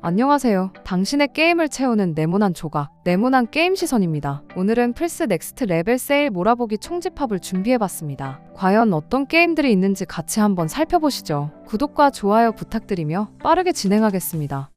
안녕하세요. 당신의 게임을 채우는 네모난 조각, 네모난 게임 시선입니다. 오늘은 플스 넥스트 레벨 세일 몰아보기 총집합을 준비해봤습니다. 과연 어떤 게임들이 있는지 같이 한번 살펴보시죠. 구독과 좋아요 부탁드리며 빠르게 진행하겠습니다.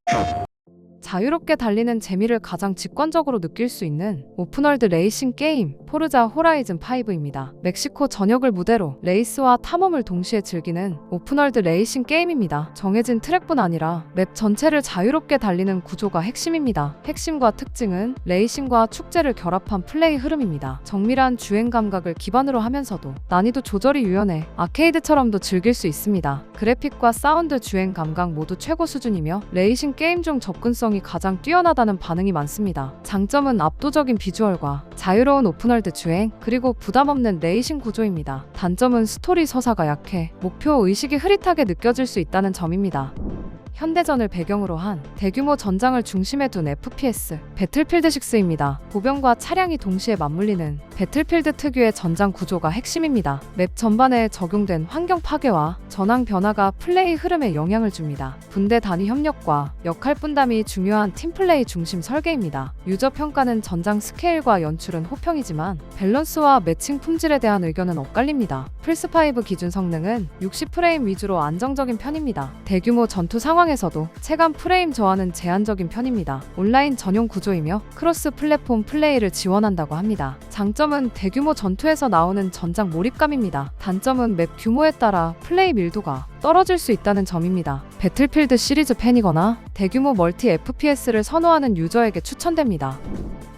자유롭게 달리는 재미를 가장 직관적으로 느낄 수 있는 오픈월드 레이싱 게임 포르자 호라이즌 5입니다. 멕시코 전역을 무대로 레이스와 탐험을 동시에 즐기는 오픈월드 레이싱 게임입니다. 정해진 트랙뿐 아니라 맵 전체를 자유롭게 달리는 구조가 핵심입니다. 핵심과 특징은 레이싱과 축제를 결합한 플레이 흐름입니다. 정밀한 주행 감각을 기반으로 하면서도 난이도 조절이 유연해 아케이드처럼도 즐길 수 있습니다. 그래픽과 사운드, 주행 감각 모두 최고 수준이며 레이싱 게임 중 접근성이 가장 뛰어나다는 반응이 많습니다. 장점은 압도적인 비주얼과 자유로운 오픈월드 주행, 그리고 부담없는 레이싱 구조입니다. 단점은 스토리 서사가 약해 목표 의식이 흐릿하게 느껴질 수 있다는 점입니다. 현대전을 배경으로 한 대규모 전장을 중심에 둔 FPS 배틀필드 6입니다. 보병과 차량이 동시에 맞물리는 배틀필드 특유의 전장 구조가 핵심입니다. 맵 전반에 적용된 환경 파괴와 전황 변화가 플레이 흐름에 영향을 줍니다. 분대 단위 협력과 역할 분담이 중요한 팀플레이 중심 설계입니다. 유저 평가는 전장 스케일과 연출은 호평이지만 밸런스와 매칭 품질에 대한 의견은 엇갈립니다. 플스5 기준 성능은 60프레임 위주로 안정적인 편입니다. 대규모 전투 상황에서도 체감 프레임 저하는 제한적인 편입니다. 온라인 전용 구조이며 크로스 플랫폼 플레이를 지원한다고 합니다. 장점은 대규모 전투에서 나오는 전장 몰입감입니다. 단점은 맵 규모에 따라 플레이 밀도가 떨어질 수 있다는 점입니다. 배틀필드 시리즈 팬이거나 대규모 멀티 FPS를 선호하는 유저에게 추천됩니다.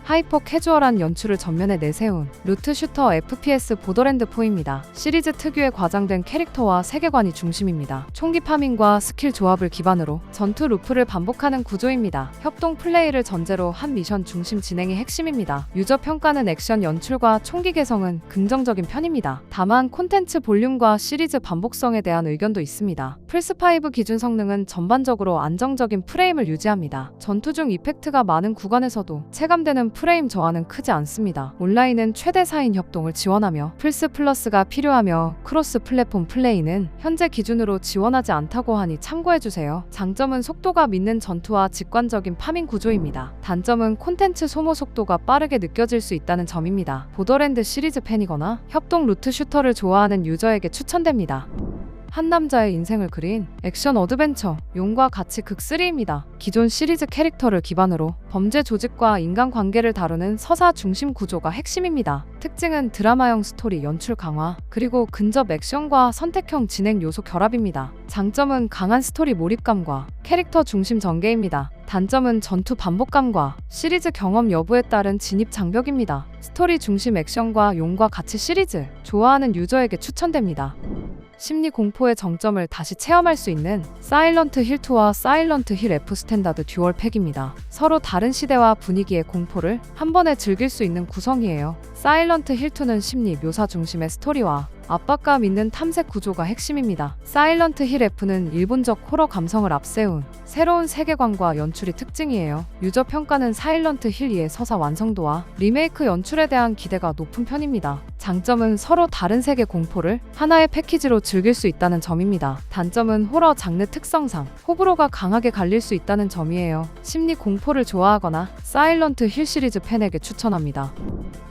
하이퍼 캐주얼한 연출을 전면에 내세운 루트 슈터 FPS 보더랜드4입니다. 시리즈 특유의 과장된 캐릭터와 세계관이 중심입니다. 총기 파밍과 스킬 조합을 기반으로 전투 루프를 반복하는 구조입니다. 협동 플레이를 전제로 한 미션 중심 진행이 핵심입니다. 유저 평가는 액션 연출과 총기 개성은 긍정적인 편입니다. 다만 콘텐츠 볼륨과 시리즈 반복성에 대한 의견도 있습니다. 플스5 기준 성능은 전반적으로 안정적인 프레임을 유지합니다. 전투 중 이펙트가 많은 구간에서도 체감되는 프레임 저하는 크지 않습니다. 온라인은 최대 4인 협동을 지원하며 플스 플러스가 필요하며 크로스 플랫폼 플레이는 현재 기준으로 지원하지 않다고 하니 참고해주세요. 장점은 속도가 믿는 전투와 직관적인 파밍 구조입니다. 단점은 콘텐츠 소모 속도가 빠르게 느껴질 수 있다는 점입니다. 보더랜드 시리즈 팬이거나 협동 루트 슈터를 좋아하는 유저에게 추천됩니다. 한 남자의 인생을 그린 액션 어드벤처 용과 같이 극3입니다. 기존 시리즈 캐릭터를 기반으로 범죄 조직과 인간관계를 다루는 서사 중심 구조가 핵심입니다. 특징은 드라마형 스토리 연출 강화, 그리고 근접 액션과 선택형 진행 요소 결합입니다. 장점은 강한 스토리 몰입감과 캐릭터 중심 전개입니다. 단점은 전투 반복감과 시리즈 경험 여부에 따른 진입 장벽입니다. 스토리 중심 액션과 용과 같이 시리즈 좋아하는 유저에게 추천됩니다. 심리 공포의 정점을 다시 체험할 수 있는 사일런트 힐2와 사일런트 힐 F 스탠다드 듀얼 팩입니다. 서로 다른 시대와 분위기의 공포를 한 번에 즐길 수 있는 구성이에요. 사일런트 힐2는 심리 묘사 중심의 스토리와 압박감 있는 탐색 구조가 핵심입니다. 사일런트 힐 F는 일본적 호러 감성을 앞세운 새로운 세계관과 연출이 특징이에요. 유저 평가는 사일런트 힐 2의 서사 완성도와 리메이크 연출에 대한 기대가 높은 편입니다. 장점은 서로 다른 세계 공포를 하나의 패키지로 즐길 수 있다는 점입니다. 단점은 호러 장르 특성상 호불호가 강하게 갈릴 수 있다는 점이에요. 심리 공포를 좋아하거나 사일런트 힐 시리즈 팬에게 추천합니다.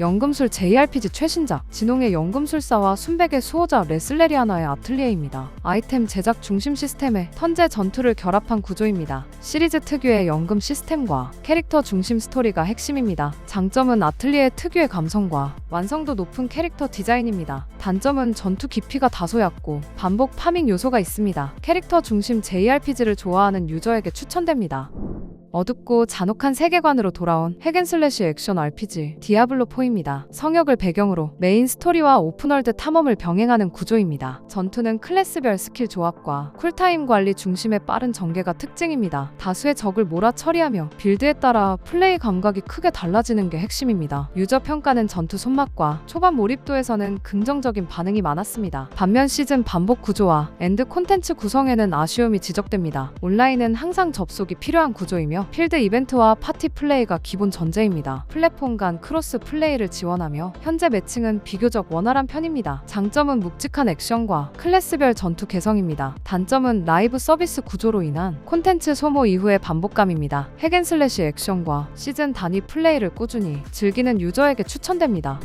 연금술 JRPG 최신작 진홍의 연금술사와 순백의 수호자 레슬레리아나의 아틀리에입니다. 아이템 제작 중심 시스템에 턴제 전투를 결합한 구조입니다. 시리즈 특유의 연금 시스템과 캐릭터 중심 스토리가 핵심입니다. 장점은 아틀리에 특유의 감성과 완성도 높은 캐릭터 디자인입니다. 단점은 전투 깊이가 다소 얕고 반복 파밍 요소가 있습니다. 캐릭터 중심 JRPG를 좋아하는 유저에게 추천됩니다. 어둡고 잔혹한 세계관으로 돌아온 핵앤슬래시 액션 RPG 디아블로4입니다. 성역을 배경으로 메인 스토리와 오픈월드 탐험을 병행하는 구조입니다. 전투는 클래스별 스킬 조합과 쿨타임 관리 중심의 빠른 전개가 특징입니다. 다수의 적을 몰아 처리하며 빌드에 따라 플레이 감각이 크게 달라지는 게 핵심입니다. 유저 평가는 전투 손맛과 초반 몰입도에서는 긍정적인 반응이 많았습니다. 반면 시즌 반복 구조와 엔드 콘텐츠 구성에는 아쉬움이 지적됩니다. 온라인은 항상 접속이 필요한 구조이며 있으며 필드 이벤트와 파티 플레이가 기본 전제입니다. 플랫폼 간 크로스 플레이를 지원하며 현재 매칭은 비교적 원활한 편입니다. 장점은 묵직한 액션과 클래스별 전투 개성입니다. 단점은 라이브 서비스 구조로 인한 콘텐츠 소모 이후의 반복감입니다. 핵앤슬래시 액션과 시즌 단위 플레이를 꾸준히 즐기는 유저에게 추천됩니다.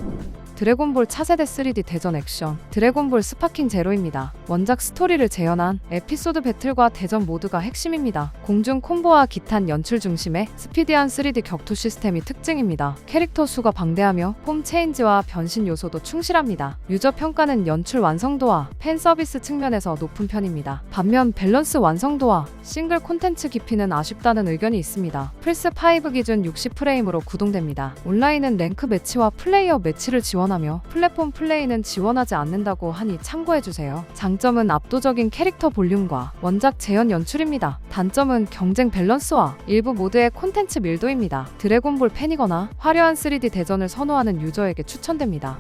드래곤볼 차세대 3D 대전 액션 드래곤볼 스파킹 제로입니다. 원작 스토리를 재현한 에피소드 배틀과 대전 모드가 핵심입니다. 공중 콤보와 기탄 연출 중심의 스피디한 3D 격투 시스템이 특징입니다. 캐릭터 수가 방대하며 폼 체인지와 변신 요소도 충실합니다. 유저 평가는 연출 완성도와 팬 서비스 측면에서 높은 편입니다. 반면 밸런스 완성도와 싱글 콘텐츠 깊이는 아쉽다는 의견이 있습니다. 플스5 기준 60프레임으로 구동됩니다. 온라인은 랭크 매치와 플레이어 매치를 지원하며 플랫폼 플레이는 지원하지 않는다고 하니 참고해주세요. 장점은 압도적인 캐릭터 볼륨과 원작 재현 연출입니다. 단점은 경쟁 밸런스와 일부 모드의 콘텐츠 밀도입니다. 드래곤볼 팬이거나 화려한 3D 대전을 선호하는 유저에게 추천됩니다.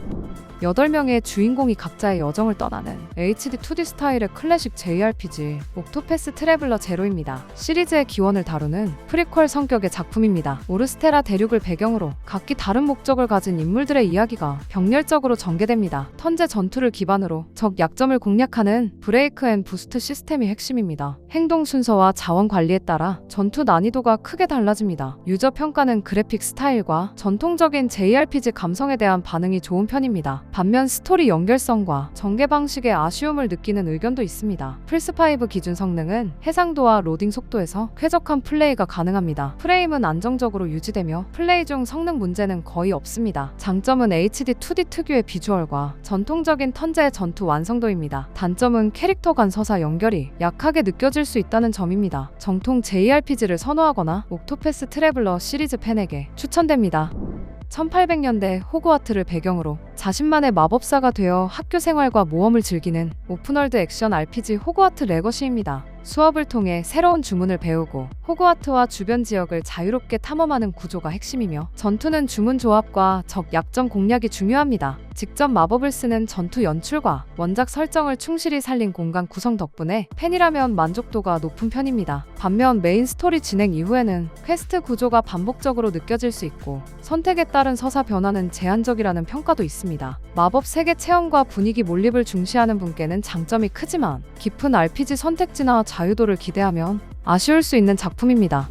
8명의 주인공이 각자의 여정을 떠나는 HD 2D 스타일의 클래식 JRPG 옥토패스 트래블러 제로입니다. 시리즈의 기원을 다루는 프리퀄 성격의 작품입니다. 오르스테라 대륙을 배경으로 각기 다른 목적을 가진 인물들의 이야기가 병렬적으로 전개됩니다. 턴제 전투를 기반으로 적 약점을 공략하는 브레이크 앤 부스트 시스템이 핵심입니다. 행동 순서와 자원 관리에 따라 전투 난이도가 크게 달라집니다. 유저 평가는 그래픽 스타일과 전통적인 JRPG 감성에 대한 반응이 좋은 편입니다. 반면 스토리 연결성과 전개 방식에 아쉬움을 느끼는 의견도 있습니다. 플스5 기준 성능은 해상도와 로딩 속도에서 쾌적한 플레이가 가능합니다. 프레임은 안정적으로 유지되며 플레이 중 성능 문제는 거의 없습니다. 장점은 HD 2D 특유의 비주얼과 전통적인 턴제의 전투 완성도입니다. 단점은 캐릭터 간 서사 연결이 약하게 느껴질 수 있다는 점입니다. 정통 JRPG를 선호하거나 옥토패스 트래블러 시리즈 팬에게 추천됩니다. 1800년대 호그와트를 배경으로 자신만의 마법사가 되어 학교 생활과 모험을 즐기는 오픈월드 액션 RPG 호그와트 레거시입니다. 수업을 통해 새로운 주문을 배우고 호그와트와 주변 지역을 자유롭게 탐험하는 구조가 핵심이며 전투는 주문 조합과 적 약점 공략이 중요합니다. 직접 마법을 쓰는 전투 연출과 원작 설정을 충실히 살린 공간 구성 덕분에 팬이라면 만족도가 높은 편입니다. 반면 메인 스토리 진행 이후에는 퀘스트 구조가 반복적으로 느껴질 수 있고 선택에 따른 서사 변화는 제한적이라는 평가도 있습니다. 마법 세계 체험과 분위기 몰입을 중시하는 분께는 장점이 크지만 깊은 RPG 선택지나 자유도를 기대하면 아쉬울 수 있는 작품입니다.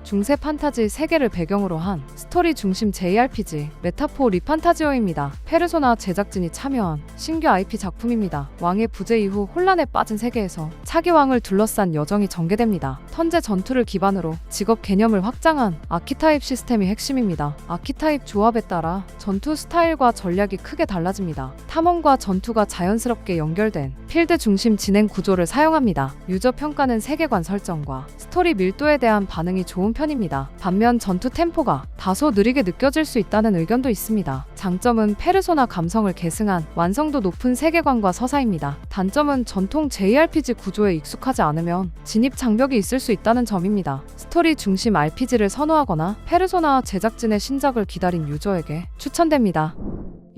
중세 판타지 세계를 배경으로 한 스토리 중심 JRPG 메타포 리판타지오입니다. 페르소나 제작진이 참여한 신규 IP 작품입니다. 왕의 부재 이후 혼란에 빠진 세계에서 차기 왕을 둘러싼 여정이 전개됩니다. 턴제 전투를 기반으로 직업 개념을 확장한 아키타입 시스템이 핵심입니다. 아키타입 조합에 따라 전투 스타일과 전략이 크게 달라집니다. 탐험과 전투가 자연스럽게 연결된 필드 중심 진행 구조를 사용합니다. 유저 평가는 세계관 설정과 스토리 밀도에 대한 반응이 좋은 편입니다. 반면 전투 템포가 다소 느리게 느껴질 수 있다는 의견도 있습니다. 장점은 페르소나 감성을 계승한 완성도 높은 세계관과 서사입니다. 단점은 전통 JRPG 구조에 익숙하지 않으면 진입 장벽이 있을 수 있다는 점입니다. 스토리 중심 RPG를 선호하거나 페르소나 제작진의 신작을 기다린 유저에게 추천됩니다.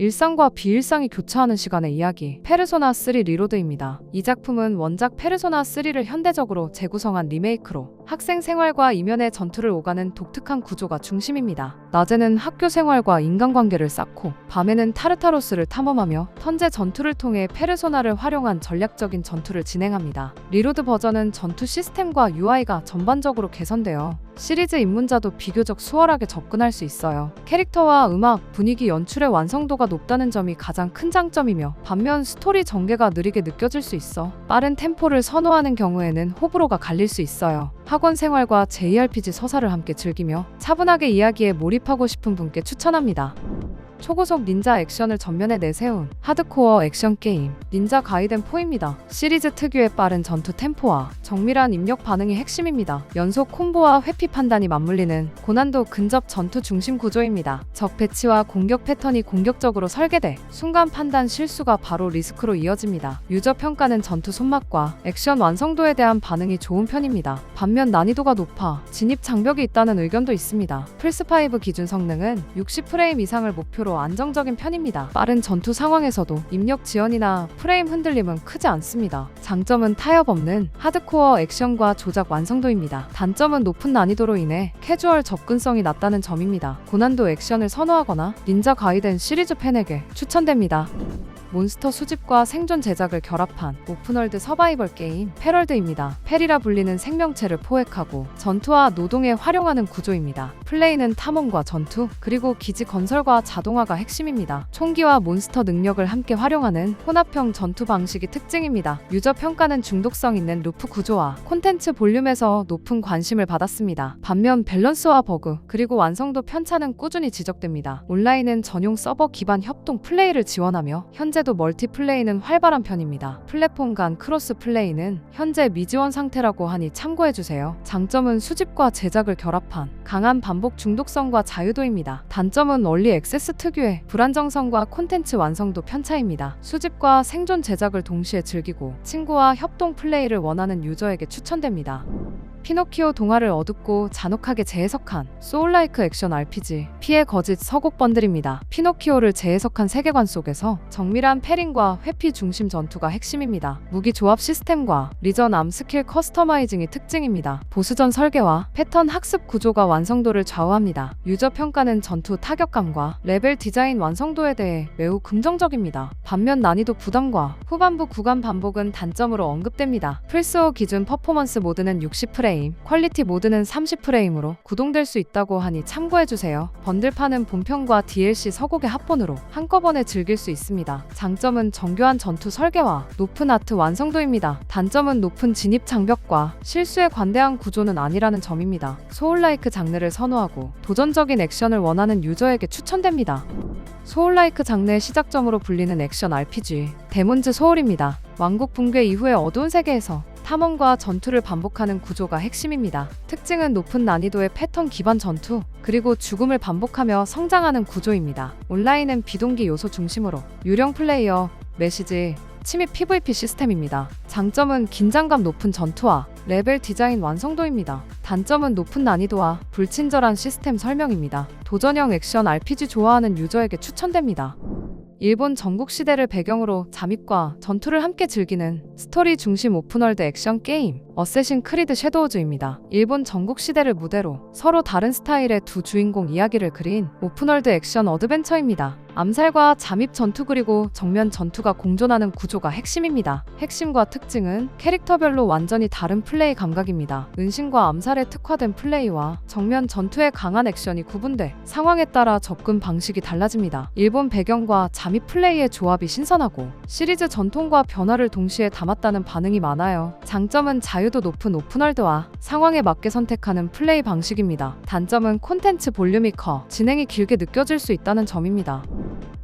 일상과 비일상이 교차하는 시간의 이야기 페르소나 3 리로드입니다. 이 작품은 원작 페르소나 3를 현대적으로 재구성한 리메이크로 학생 생활과 이면의 전투를 오가는 독특한 구조가 중심입니다. 낮에는 학교 생활과 인간관계를 쌓고 밤에는 타르타로스를 탐험하며 턴제 전투를 통해 페르소나를 활용한 전략적인 전투를 진행합니다. 리로드 버전은 전투 시스템과 UI가 전반적으로 개선되어 시리즈 입문자도 비교적 수월하게 접근할 수 있어요. 캐릭터와 음악, 분위기 연출의 완성도가 높다는 점이 가장 큰 장점이며 반면 스토리 전개가 느리게 느껴질 수 있어 빠른 템포를 선호하는 경우에는 호불호가 갈릴 수 있어요. 학원 생활과 JRPG 서사를 함께 즐기며 차분하게 이야기에 몰입하고 싶은 분께 추천합니다. 초고속 닌자 액션을 전면에 내세운 하드코어 액션 게임 닌자 가이덴 4입니다. 시리즈 특유의 빠른 전투 템포와 정밀한 입력 반응이 핵심입니다. 연속 콤보와 회피 판단이 맞물리는 고난도 근접 전투 중심 구조입니다. 적 배치와 공격 패턴이 공격적으로 설계돼 순간 판단 실수가 바로 리스크로 이어집니다. 유저 평가는 전투 손맛과 액션 완성도에 대한 반응이 좋은 편입니다. 반면 난이도가 높아 진입 장벽이 있다는 의견도 있습니다. 플스5 기준 성능은 60프레임 이상을 목표로 기본으로 안정적인 편입니다. 빠른 전투 상황에서도 입력 지연이나 프레임 흔들림은 크지 않습니다. 장점은 타협 없는 하드코어 액션과 조작 완성도입니다. 단점은 높은 난이도로 인해 캐주얼 접근성이 낮다는 점입니다. 고난도 액션을 선호하거나 닌자 가이덴 시리즈 팬에게 추천됩니다. 몬스터 수집과 생존 제작을 결합한 오픈월드 서바이벌 게임 패럴드입니다. 펠이라 불리는 생명체를 포획하고 전투와 노동에 활용하는 구조입니다. 플레이는 탐험과 전투, 그리고 기지 건설과 자동화가 핵심입니다. 총기와 몬스터 능력을 함께 활용하는 혼합형 전투 방식이 특징입니다. 유저 평가는 중독성 있는 루프 구조와 콘텐츠 볼륨에서 높은 관심을 받았습니다. 반면 밸런스와 버그, 그리고 완성도 편차는 꾸준히 지적됩니다. 온라인은 전용 서버 기반 협동 플레이를 지원하며 현재도 멀티플레이는 활발한 편입니다. 플랫폼 간 크로스 플레이는 현재 미지원 상태라고 하니 참고해주세요. 장점은 수집과 제작을 결합한 강한 반복 중독성과 자유도입니다. 단점은 얼리 액세스 특유의 불안정성과 콘텐츠 완성도 편차입니다. 수집과 생존 제작을 동시에 즐기고 친구와 협동 플레이를 원하는 유저에게 추천됩니다. 피노키오 동화를 어둡고 잔혹하게 재해석한 소울라이크 액션 RPG 피해 거짓 서곡 번들입니다. 피노키오를 재해석한 세계관 속에서 정밀한 패링과 회피 중심 전투가 핵심입니다. 무기 조합 시스템과 리전 암 스킬 커스터마이징이 특징입니다. 보스전 설계와 패턴 학습 구조가 완성도를 좌우합니다. 유저 평가는 전투 타격감과 레벨 디자인 완성도에 대해 매우 긍정적입니다. 반면 난이도 부담과 후반부 구간 반복은 단점으로 언급됩니다. 플스5 기준 퍼포먼스 모드는 60프레임, 퀄리티 모드는 30프레임으로 구동될 수 있다고 하니 참고해주세요. 번들판은 본편과 DLC 서곡의 합본으로 한꺼번에 즐길 수 있습니다. 장점은 정교한 전투 설계와 높은 아트 완성도입니다. 단점은 높은 진입 장벽과 실수에 관대한 구조는 아니라는 점입니다. 소울라이크 장르를 선호하고 도전적인 액션을 원하는 유저에게 추천됩니다. 소울라이크 장르의 시작점으로 불리는 액션 RPG 데몬즈 소울입니다. 왕국 붕괴 이후의 어두운 세계에서 탐험과 전투를 반복하는 구조가 핵심입니다. 특징은 높은 난이도의 패턴 기반 전투, 그리고 죽음을 반복하며 성장하는 구조입니다. 온라인은 비동기 요소 중심으로 유령 플레이어, 메시지, 침입 PVP 시스템입니다. 장점은 긴장감 높은 전투와 레벨 디자인 완성도입니다. 단점은 높은 난이도와 불친절한 시스템 설명입니다. 도전형 액션 RPG 좋아하는 유저에게 추천됩니다. 일본 전국시대를 배경으로 잠입과 전투를 함께 즐기는 스토리 중심 오픈월드 액션 게임 어쌔신 크리드 섀도우즈입니다. 일본 전국시대를 무대로 서로 다른 스타일의 두 주인공 이야기를 그린 오픈월드 액션 어드벤처입니다. 암살과 잠입 전투 그리고 정면 전투가 공존하는 구조가 핵심입니다. 핵심과 특징은 캐릭터별로 완전히 다른 플레이 감각입니다. 은신과 암살에 특화된 플레이와 정면 전투의 강한 액션이 구분돼 상황에 따라 접근 방식이 달라집니다. 일본 배경과 잠입 플레이의 조합이 신선하고 시리즈 전통과 변화를 동시에 담았다는 반응이 많아요. 장점은 자유도 높은 오픈월드와 상황에 맞게 선택하는 플레이 방식입니다. 단점은 콘텐츠 볼륨이 커 진행이 길게 느껴질 수 있다는 점입니다.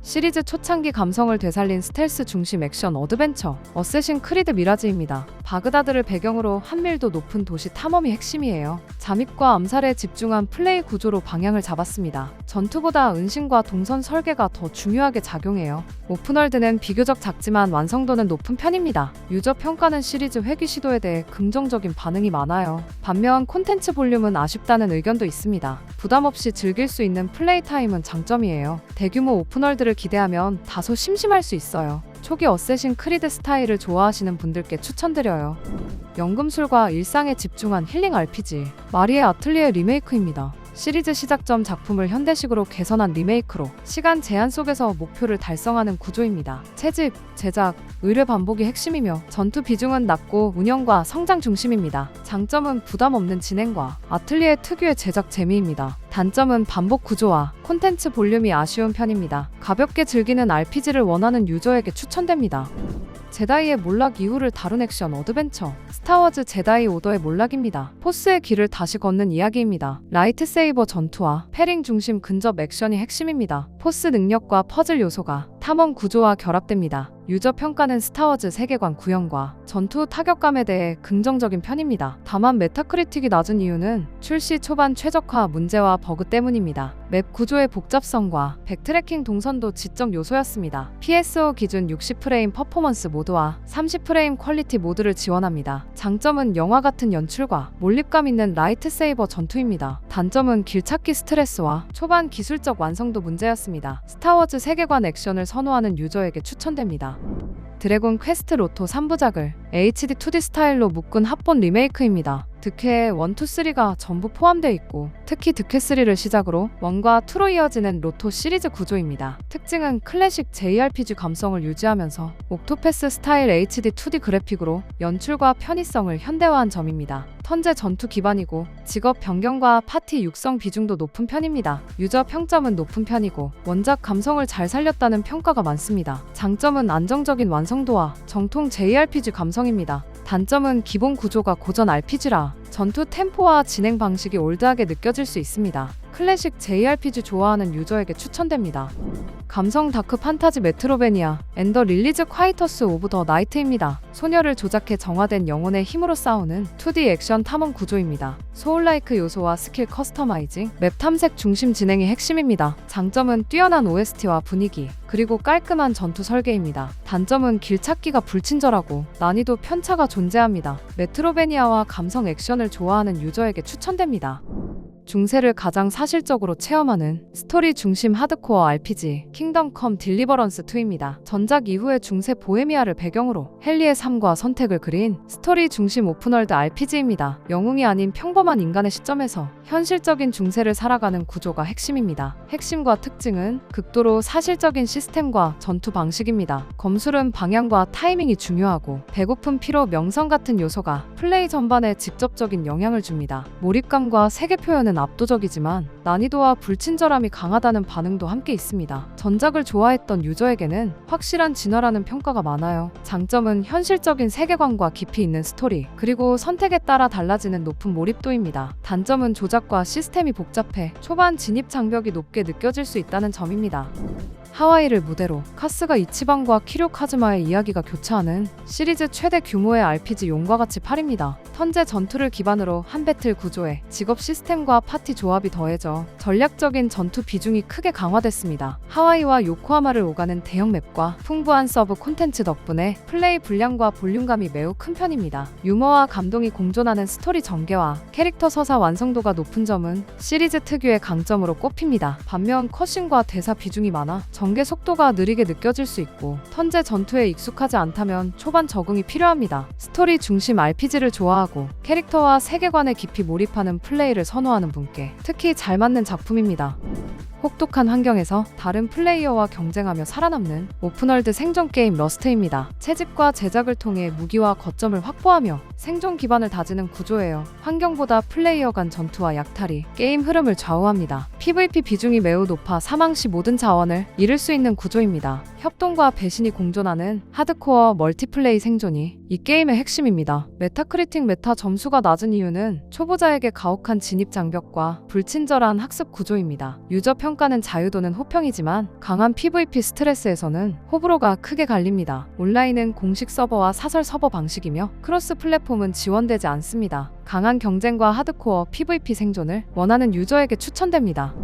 시리즈 초창기 감성을 되살린 스텔스 중심 액션 어드벤처 어쌔신 크리드 미라즈입니다. 바그다드를 배경으로 한밀도 높은 도시 탐험이 핵심이에요. 잠입과 암살에 집중한 플레이 구조로 방향을 잡았습니다. 전투보다 은신과 동선 설계가 더 중요하게 작용해요. 오픈월드는 비교적 작지만 완성도는 높은 편입니다. 유저 평가는 시리즈 회귀 시도에 대해 긍정적인 반응이 많아요. 반면 콘텐츠 볼륨은 아쉽다는 의견도 있습니다. 부담 없이 즐길 수 있는 플레이 타임은 장점이에요. 대규모 오픈월드를 기대하면 다소 심심할 수 있어요. 초기 어쌔신 크리드 스타일을 좋아하시는 분들께 추천드려요. 연금술과 일상에 집중한 힐링 RPG 마리의 아틀리에 리메이크입니다. 시리즈 시작점 작품을 현대식으로 개선한 리메이크로 시간 제한 속에서 목표를 달성하는 구조입니다. 채집, 제작, 의뢰 반복이 핵심이며 전투 비중은 낮고 운영과 성장 중심입니다. 장점은 부담 없는 진행과 아틀리에 특유의 제작 재미입니다. 단점은 반복 구조와 콘텐츠 볼륨이 아쉬운 편입니다. 가볍게 즐기는 RPG를 원하는 유저에게 추천됩니다. 제다이의 몰락 이후를 다룬 액션 어드벤처 스타워즈 제다이 오더의 몰락입니다. 포스의 길을 다시 걷는 이야기입니다. 라이트세이버 전투와 패링 중심 근접 액션이 핵심입니다. 포스 능력과 퍼즐 요소가 탐험 구조와 결합됩니다. 유저 평가는 스타워즈 세계관 구현과 전투 타격감에 대해 긍정적인 편입니다. 다만 메타크리틱이 낮은 이유는 출시 초반 최적화 문제와 버그 때문입니다. 맵 구조의 복잡성과 백트래킹 동선도 지적 요소였습니다. PSO 기준 60프레임 퍼포먼스 모드와 30프레임 퀄리티 모드를 지원합니다. 장점은 영화 같은 연출과 몰입감 있는 라이트세이버 전투입니다. 단점은 길찾기 스트레스와 초반 기술적 완성도 문제였습니다. 스타워즈 세계관 액션을 선호하는 유저에게 추천됩니다. 드래곤 퀘스트 로토 3부작을 HD 2D 스타일로 묶은 합본 리메이크입니다. 득회 1, 2, 3가 전부 포함되어 있고 특히 득회 3를 시작으로 1과 2로 이어지는 로토 시리즈 구조입니다. 특징은 클래식 JRPG 감성을 유지하면서 옥토패스 스타일 HD 2D 그래픽으로 연출과 편의성을 현대화한 점입니다. 턴제 전투 기반이고 직업 변경과 파티 육성 비중도 높은 편입니다. 유저 평점은 높은 편이고 원작 감성을 잘 살렸다는 평가가 많습니다. 장점은 안정적인 완성도와 정통 JRPG 감성입니다. 단점은 기본 구조가 고전 RPG라 전투 템포와 진행 방식이 올드하게 느껴질 수 있습니다. 클래식 JRPG 좋아하는 유저에게 추천됩니다. 감성 다크 판타지 메트로베니아 앤더 릴리즈 콰이터스 오브 더 나이트입니다. 소녀를 조작해 정화된 영혼의 힘으로 싸우는 2D 액션 탐험 구조입니다. 소울라이크 요소와 스킬 커스터마이징, 맵 탐색 중심 진행이 핵심입니다. 장점은 뛰어난 OST와 분위기, 그리고 깔끔한 전투 설계입니다. 단점은 길찾기가 불친절하고 난이도 편차가 존재합니다. 메트로베니아와 감성 액션을 좋아하는 유저에게 추천됩니다. 중세를 가장 사실적으로 체험하는 스토리 중심 하드코어 RPG 킹덤 컴 딜리버런스 2입니다. 전작 이후의 중세 보헤미아를 배경으로 헨리의 삶과 선택을 그린 스토리 중심 오픈월드 RPG입니다. 영웅이 아닌 평범한 인간의 시점에서 현실적인 중세를 살아가는 구조가 핵심입니다. 핵심과 특징은 극도로 사실적인 시스템과 전투 방식입니다. 검술은 방향과 타이밍이 중요하고 배고픔, 피로, 명성 같은 요소가 플레이 전반에 직접적인 영향을 줍니다. 몰입감과 세계 표현은 압도적이지만 난이도와 불친절함이 강하다는 반응도 함께 있습니다. 전작을 좋아했던 유저에게는 확실한 진화라는 평가가 많아요. 장점은 현실적인 세계관과 깊이 있는 스토리, 그리고 선택에 따라 달라지는 높은 몰입도입니다. 단점은 조작과 시스템이 복잡해 초반 진입 장벽이 높게 느껴질 수 있다는 점입니다. 하와이를 무대로 카스가 이치방과 키류 카즈마의 이야기가 교차하는 시리즈 최대 규모의 RPG 용과 같이 팔입니다. 턴제 전투를 기반으로 한 배틀 구조에 직업 시스템과 파티 조합이 더해져 전략적인 전투 비중이 크게 강화됐습니다. 하와이와 요코하마를 오가는 대형 맵과 풍부한 서브 콘텐츠 덕분에 플레이 분량과 볼륨감이 매우 큰 편입니다. 유머와 감동이 공존하는 스토리 전개와 캐릭터 서사 완성도가 높은 점은 시리즈 특유의 강점으로 꼽힙니다. 반면 컷신과 대사 비중이 많아 전개 속도가 느리게 느껴질 수 있고 턴제 전투에 익숙하지 않다면 초반 적응이 필요합니다. 스토리 중심 RPG를 좋아하고 캐릭터와 세계관에 깊이 몰입하는 플레이를 선호하는 분께 특히 잘 맞는 작품입니다. 혹독한 환경에서 다른 플레이어와 경쟁하며 살아남는 오픈월드 생존 게임 러스트입니다. 채집과 제작을 통해 무기와 거점을 확보하며 생존 기반을 다지는 구조예요. 환경보다 플레이어 간 전투와 약탈이 게임 흐름을 좌우합니다. PVP 비중이 매우 높아 사망 시 모든 자원을 잃을 수 있는 구조입니다. 협동과 배신이 공존하는 하드코어 멀티플레이 생존이 이 게임의 핵심입니다. 메타크리틱 메타 점수가 낮은 이유는 초보자에게 가혹한 진입 장벽과 불친절한 학습 구조입니다. 유저 평가는 자유도는 호평이지만 강한 PVP 스트레스에서는 호불호가 크게 갈립니다. 온라인은 공식 서버와 사설 서버 방식이며 크로스 플랫폼은 지원되지 않습니다. 강한 경쟁과 하드코어 PVP 생존을 원하는 유저에게 추천됩니다.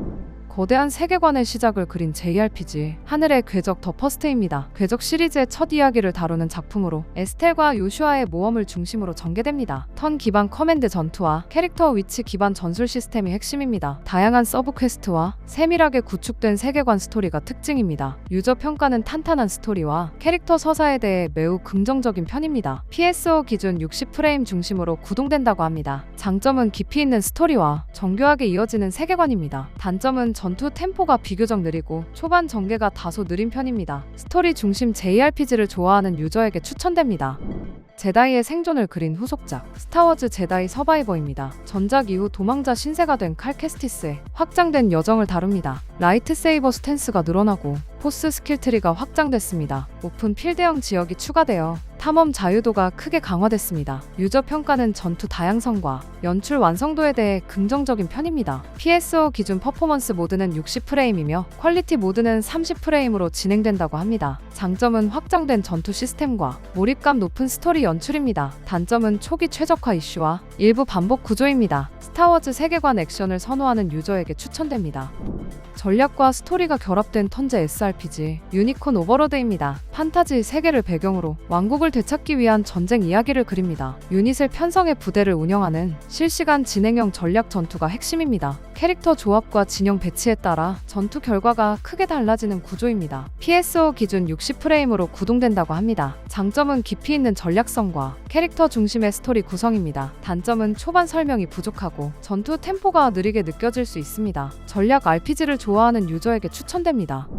거대한 세계관의 시작을 그린 JRPG 하늘의 궤적 더 퍼스트입니다. 궤적 시리즈의 첫 이야기를 다루는 작품으로 에스텔과 요슈아의 모험을 중심으로 전개됩니다. 턴 기반 커맨드 전투와 캐릭터 위치 기반 전술 시스템이 핵심입니다. 다양한 서브 퀘스트와 세밀하게 구축된 세계관 스토리가 특징입니다. 유저 평가는 탄탄한 스토리와 캐릭터 서사에 대해 매우 긍정적인 편입니다. PSO 기준 60프레임 중심으로 구동된다고 합니다. 장점은 깊이 있는 스토리와 정교하게 이어지는 세계관입니다. 단점은 전투 템포가 비교적 느리고 초반 전개가 다소 느린 편입니다. 스토리 중심 JRPG를 좋아하는 유저에게 추천됩니다. 제다이의 생존을 그린 후속작 스타워즈 제다이 서바이버입니다. 전작 이후 도망자 신세가 된 칼 캐스티스의 확장된 여정을 다룹니다. 라이트세이버 스탠스가 늘어나고 포스 스킬트리가 확장됐습니다. 오픈 필드형 지역이 추가되어 탐험 자유도가 크게 강화됐습니다. 유저 평가는 전투 다양성과 연출 완성도에 대해 긍정적인 편입니다. PSO 기준 퍼포먼스 모드는 60프레임이며 퀄리티 모드는 30프레임으로 진행된다고 합니다. 장점은 확장된 전투 시스템과 몰입감 높은 스토리 연출입니다. 단점은 초기 최적화 이슈와 일부 반복 구조입니다. 스타워즈 세계관 액션을 선호하는 유저에게 추천됩니다. 전략과 스토리가 결합된 턴제 SRPG 유니콘 오버로드입니다. 판타지 세계를 배경으로 왕국을 되찾기 위한 전쟁 이야기를 그립니다. 유닛을 편성해 부대를 운영하는 실시간 진행형 전략 전투가 핵심입니다. 캐릭터 조합과 진영 배치에 따라 전투 결과가 크게 달라지는 구조입니다. PSO 기준 60프레임으로 구동된다고 합니다. 장점은 깊이 있는 전략성과 캐릭터 중심의 스토리 구성입니다. 단점은 초반 설명이 부족하고 전투 템포가 느리게 느껴질 수 있습니다. 전략 RPG를 좋아하는 유저에게 추천됩니다.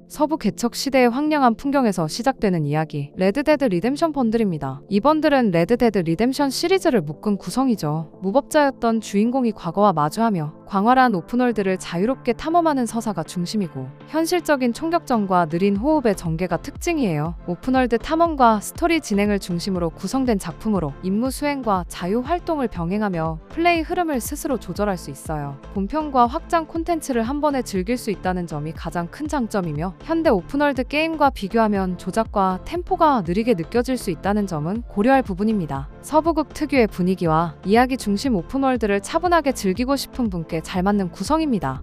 서부 개척 시대의 황량한 풍경에서 시작되는 이야기 레드데드 리뎀션 번들입니다. 이 번들은 레드데드 리뎀션 시리즈를 묶은 구성이죠. 무법자였던 주인공이 과거와 마주하며 광활한 오픈월드를 자유롭게 탐험하는 서사가 중심이고 현실적인 총격전과 느린 호흡의 전개가 특징이에요. 오픈월드 탐험과 스토리 진행을 중심으로 구성된 작품으로 임무 수행과 자유 활동을 병행하며 플레이 흐름을 스스로 조절할 수 있어요. 본편과 확장 콘텐츠를 한 번에 즐길 수 있다는 점이 가장 큰 장점이며 현대 오픈월드 게임과 비교하면 조작과 템포가 느리게 느껴질 수 있다는 점은 고려할 부분입니다. 서부극 특유의 분위기와 이야기 중심 오픈월드를 차분하게 즐기고 싶은 분께 잘 맞는 구성입니다.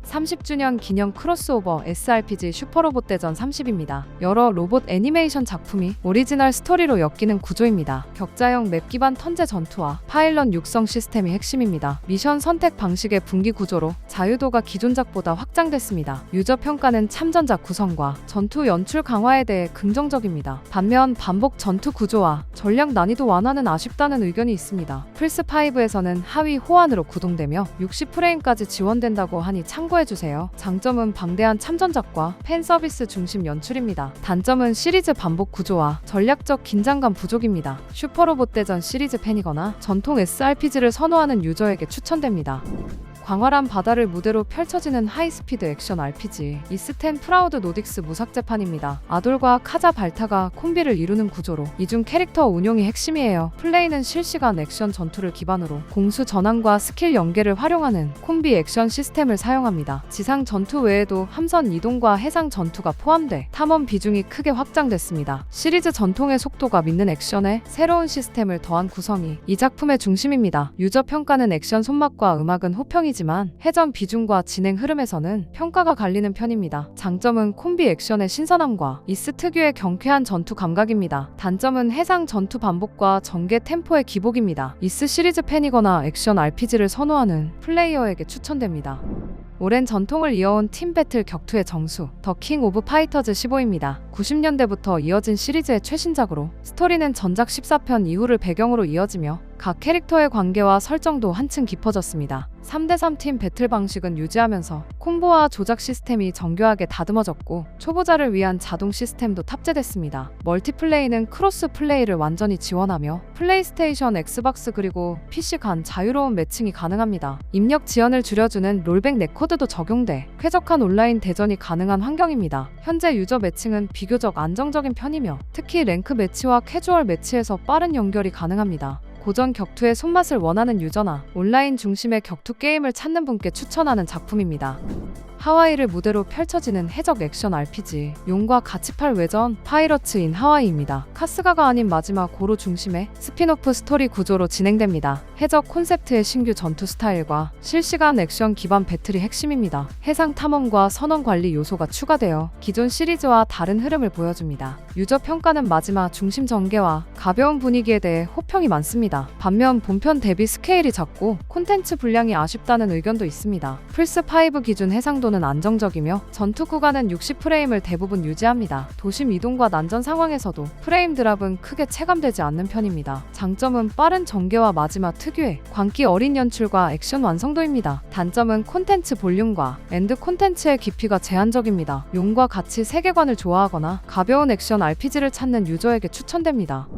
30주년 기념 크로스오버 SRPG 슈퍼로봇 대전 30입니다. 여러 로봇 애니메이션 작품이 오리지널 스토리로 엮이는 구조입니다. 격자형 맵 기반 턴제 전투와 파일럿 육성 시스템이 핵심입니다. 미션 선택 방식의 분기 구조로 자유도가 기존작보다 확장됐습니다. 유저 평가는 참전작 구성과 전투 연출 강화에 대해 긍정적입니다. 반면 반복 전투 구조와 전략 난이도 완화는 아쉽다는 의견이 있습니다. 플스5에서는 하위 호환으로 구동되며 60프레임까지 지원된다고 하니 참고해주세요. 장점은 방대한 참전작과 팬서비스 중심 연출입니다. 단점은 시리즈 반복 구조와 전략적 긴장감 부족입니다. 슈퍼로봇 대전 시리즈 팬이거나 전통 SRPG를 선호하는 유저에게 추천됩니다. 광활한 바다를 무대로 펼쳐지는 하이스피드 액션 RPG 이스텐 프라우드 노딕스 무삭제판입니다. 아돌과 카자 발타가 콤비를 이루는 구조로 이중 캐릭터 운용이 핵심이에요. 플레이는 실시간 액션 전투를 기반으로 공수 전환과 스킬 연계를 활용하는 콤비 액션 시스템을 사용합니다. 지상 전투 외에도 함선 이동과 해상 전투가 포함돼 탐험 비중이 크게 확장됐습니다. 시리즈 전통의 속도가 믿는 액션에 새로운 시스템을 더한 구성이 이 작품의 중심입니다. 유저 평가는 액션 손맛과 음악은 호평이 지만 해전 비중과 진행 흐름에서는 평가가 갈리는 편입니다. 장점은 콤비 액션의 신선함과 이스 특유의 경쾌한 전투 감각입니다. 단점은 해상 전투 반복과 전개 템포의 기복입니다. 이스 시리즈 팬이거나 액션 RPG를 선호하는 플레이어에게 추천됩니다. 오랜 전통을 이어온 팀 배틀 격투의 정수 더 킹 오브 파이터즈 15입니다. 90년대부터 이어진 시리즈의 최신작으로 스토리는 전작 14편 이후를 배경으로 이어지며 각 캐릭터의 관계와 설정도 한층 깊어졌습니다. 3대3 팀 배틀 방식은 유지하면서 콤보와 조작 시스템이 정교하게 다듬어졌고 초보자를 위한 자동 시스템도 탑재됐습니다. 멀티플레이는 크로스 플레이를 완전히 지원하며 플레이스테이션, 엑스박스 그리고 PC 간 자유로운 매칭이 가능합니다. 입력 지연을 줄여주는 롤백 레코드도 적용돼 쾌적한 온라인 대전이 가능한 환경입니다. 현재 유저 매칭은 비교적 안정적인 편이며 특히 랭크 매치와 캐주얼 매치에서 빠른 연결이 가능합니다. 고전 격투의 손맛을 원하는 유저나 온라인 중심의 격투 게임을 찾는 분께 추천하는 작품입니다. 하와이를 무대로 펼쳐지는 해적 액션 RPG 용과 가치팔 외전 파이러츠 인 하와이입니다. 카스가가 아닌 마지막 고로 중심의 스핀오프 스토리 구조로 진행됩니다. 해적 콘셉트의 신규 전투 스타일과 실시간 액션 기반 배틀이 핵심입니다. 해상 탐험과 선원 관리 요소가 추가되어 기존 시리즈와 다른 흐름을 보여줍니다. 유저 평가는 마지막 중심 전개와 가벼운 분위기에 대해 호평이 많습니다. 반면 본편 대비 스케일이 작고 콘텐츠 분량이 아쉽다는 의견도 있습니다. 플스5 기준 해상도는 안정적이며 전투 구간은 60프레임을 대부분 유지합니다. 도심 이동과 난전 상황에서도 프레임 드랍은 크게 체감되지 않는 편입니다. 장점은 빠른 전개와 마지막 특유의 광기 어린 연출과 액션 완성도입니다. 단점은 콘텐츠 볼륨과 엔드 콘텐츠의 깊이가 제한적입니다. 용과 같이 세계관을 좋아하거나 가벼운 액션 RPG를 찾는 유저에게 추천됩니다.